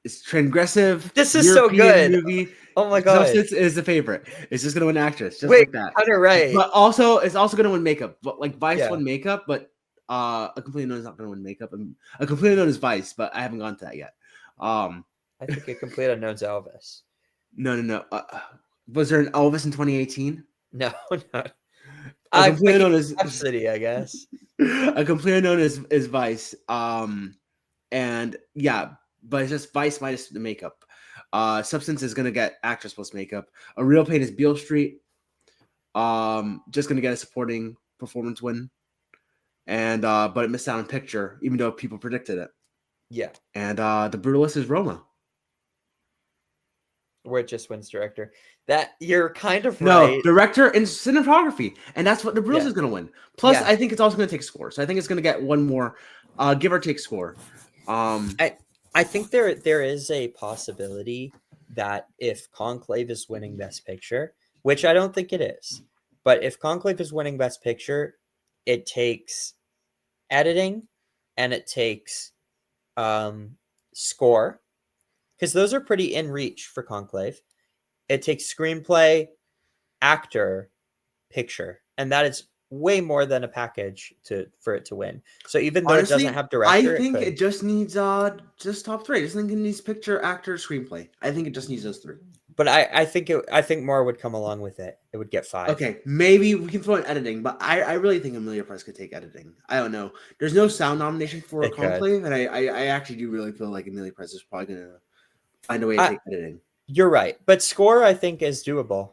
It's transgressive. This is European so good. Movie. Oh my god! Substance is the favorite. It's just gonna win actress, just like that. Hunter, right? But also, it's also gonna win makeup. But like Vice won makeup, but A Completely Unknown is not gonna win makeup. And A Completely Unknown is Vice, but I haven't gone to that yet. I think A Completely Unknown's Elvis. No. Was there an Elvis in 2018? No. A Completely Unknown is City, I guess. A Completely Unknown is Vice. And yeah. But it's just Vice minus the makeup. Substance is gonna get actress plus makeup. A Real Pain is Beale Street. Just gonna get a supporting performance win. And but it missed out on picture, even though people predicted it. Yeah. And The Brutalist is Roma. Where it just wins director. That you're kind of right. No, director and cinematography. And that's what The Brutalist is gonna win. Plus, I think it's also gonna take score. So I think it's gonna get one more give or take score. I think there is a possibility that if Conclave is winning Best Picture, which I don't think it is, but if Conclave is winning Best Picture, it takes editing and it takes score, because those are pretty in reach for Conclave. It takes screenplay, actor, picture, and that is way more than a package for it to win. So even though honestly, it doesn't have director, I think it just needs just top three. I just think it needs picture, actor, screenplay. I think it just needs those three. But I think more would come along with it. It would get 5. Okay, maybe we can throw in editing, but I really think Amelia Price could take editing. I don't know. There's no sound nomination for Conclave, and I actually do really feel like Amelia Price is probably gonna find a way to take editing. You're right, but score I think is doable.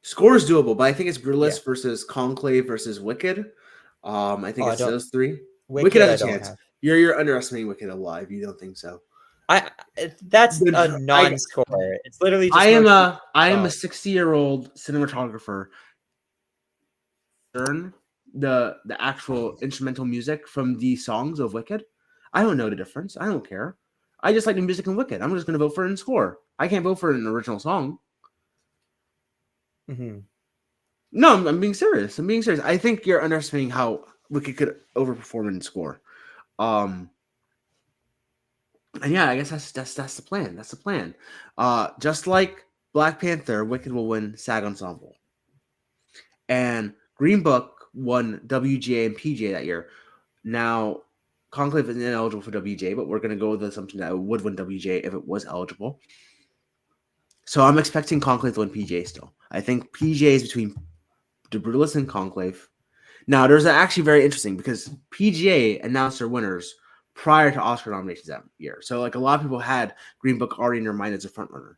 Score is doable, but I think it's Brutalist versus Conclave versus Wicked. I think it's those three. Wicked has a chance. You're underestimating Wicked a lot if you don't think so. That's a non-score. It's literally just I am a 60-year-old cinematographer. Learn the actual instrumental music from the songs of Wicked. I don't know the difference. I don't care. I just like the music in Wicked. I'm just going to vote for it in score. I can't vote for an original song. Mm-hmm. No, I'm being serious. I'm being serious. I think you're underestimating how Wicked could overperform in score. Um, and yeah, I guess that's the plan. That's the plan. Just like Black Panther, Wicked will win SAG Ensemble, and Green Book won WGA and PGA that year. Now, Conclave isn't eligible for WGA, but we're going to go with the assumption that it would win WGA if it was eligible. So I'm expecting Conclave to win PGA still. I think PGA is between The Brutalist and Conclave. Now, there's actually very interesting because PGA announced their winners prior to Oscar nominations that year. So, like, a lot of people had Green Book already in their mind as a front runner,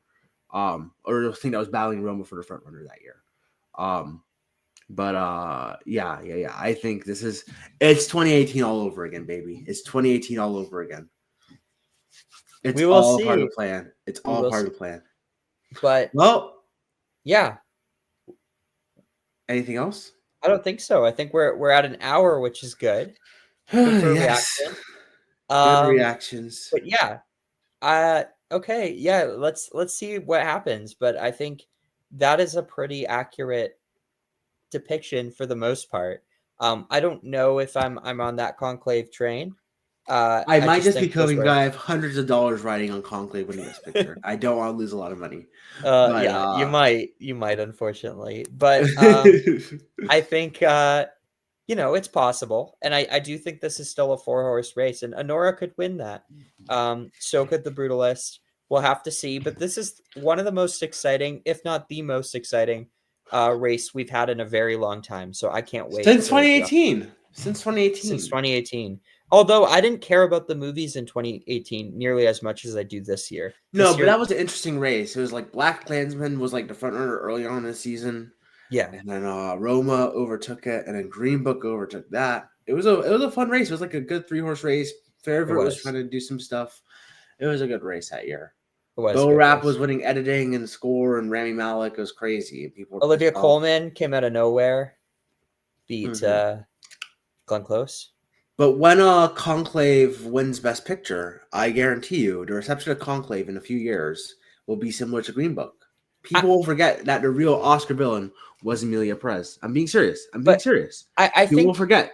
or the thing that was battling Roma for the front runner that year. But yeah. I think it's 2018 all over again, baby. It's 2018 all over again. It's We will all part of see. the plan. It's We all will part see. of the plan. But Well, yeah, anything else? I don't think so. I think we're at an hour, which is good. Good for a Yes. reaction. Good Um, reactions. but yeah, okay, yeah, let's see what happens. But I think that is a pretty accurate depiction for the most part. I don't know if I'm on that conclave train. I I might just just be think those because were I have hundreds of dollars riding on Conclave winning this picture. I don't want to lose a lot of money. But yeah, you might unfortunately. But I I think it's possible. And I do think this is still a 4-horse race, and Honora could win that. So could the Brutalist. We'll have to see. But this is one of the most exciting, if not the most exciting, race we've had in a very long time. So I can't wait since to 2018. Since since 2018. 2018. Although I didn't care about the movies in 2018 nearly as much as I do this year. No, This but year, that was an interesting race. It was like Black Klansman was like the front runner early on in the season, yeah, and then Roma overtook it, and then Green Book overtook that. It was a fun race. It was like a good 3-horse race. it Fairvert was trying was. to do some stuff. It was a good race that year. It was a Bo good Rap was race. winning editing and score, and Rami Malek was crazy. People were Olivia pissed off. Colman came out of nowhere, beat Hmm. Glenn Close. But when Conclave wins Best Picture, I guarantee you the reception of Conclave in a few years will be similar to Green Book. I, People will forget that the real Oscar villain was Emilia Perez. I'm being serious. but I People will think forget.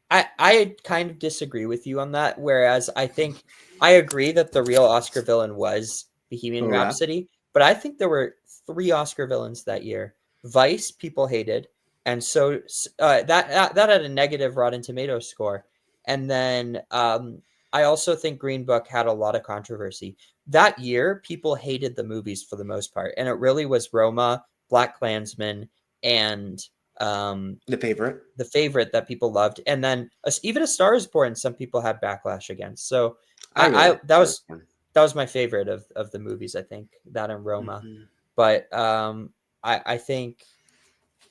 I kind of disagree with you on that. Whereas I think I agree that the real Oscar villain was Bohemian Bo Rap. Rhapsody, but I think there were 3 Oscar villains that year. Vice people hated, and so that had a negative Rotten Tomatoes score. And then I also think Green Book had a lot of controversy that year. People hated the movies for the most part, and it really was Roma, Black Klansman, and The favorite. the favorite that people loved, and then even A Star Is Born, some people had backlash against. So I really I like that Star was Wars. that was my favorite of the movies. I think that and Roma, Mhm. but I think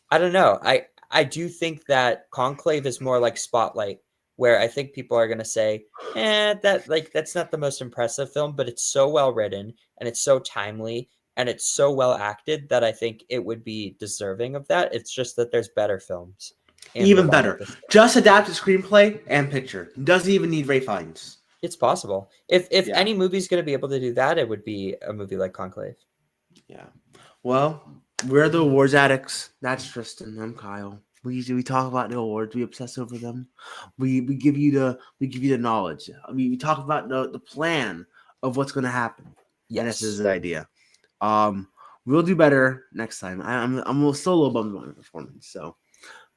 I don't know. I do think that Conclave is more like Spotlight, where I think people are gonna say, that's not the most impressive film, but it's so well written and it's so timely and it's so well acted that I think it would be deserving of that. It's just that there's better films in the Even box better. office. Just adapt the screenplay and picture. Doesn't even need Ray Fiennes. It's possible. If Yeah. any movie's gonna be able to do that, it would be a movie like Conclave. Yeah. Well, we're the awards addicts. That's Tristan. I'm Kyle. We talk about the awards. We obsess over them. We give you the knowledge. We talk about the plan of what's going to happen. And this is Yes. the idea. We'll do better next time. I'm still a little bummed about my performance. So,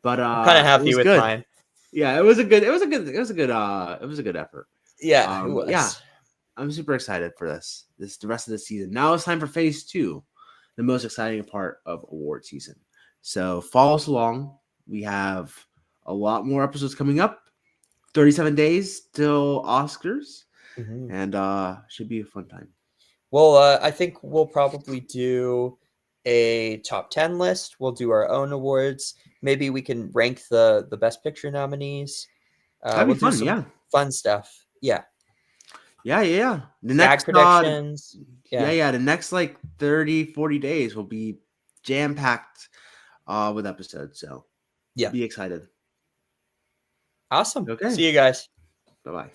but I'm kind of it happy was with good. mine. Yeah, it was a good effort. Yeah, it But yeah, was. I'm super excited for this the rest of the season. Now it's time for phase 2, the most exciting part of award season. So follow us along. We have a lot more episodes coming up. 37 days till Oscars, Mhm. and should be a fun time. Well, I think we'll probably do a top 10 list. We'll do our own awards. Maybe we can rank the best picture nominees. That'd be We'll do fun. some Yeah. fun stuff. Yeah. Yeah. The Gag next predictions. Yeah. the next like 30, 40 days will be jam packed with episodes. So Yeah. be excited. Awesome. Okay. See you guys. Bye bye.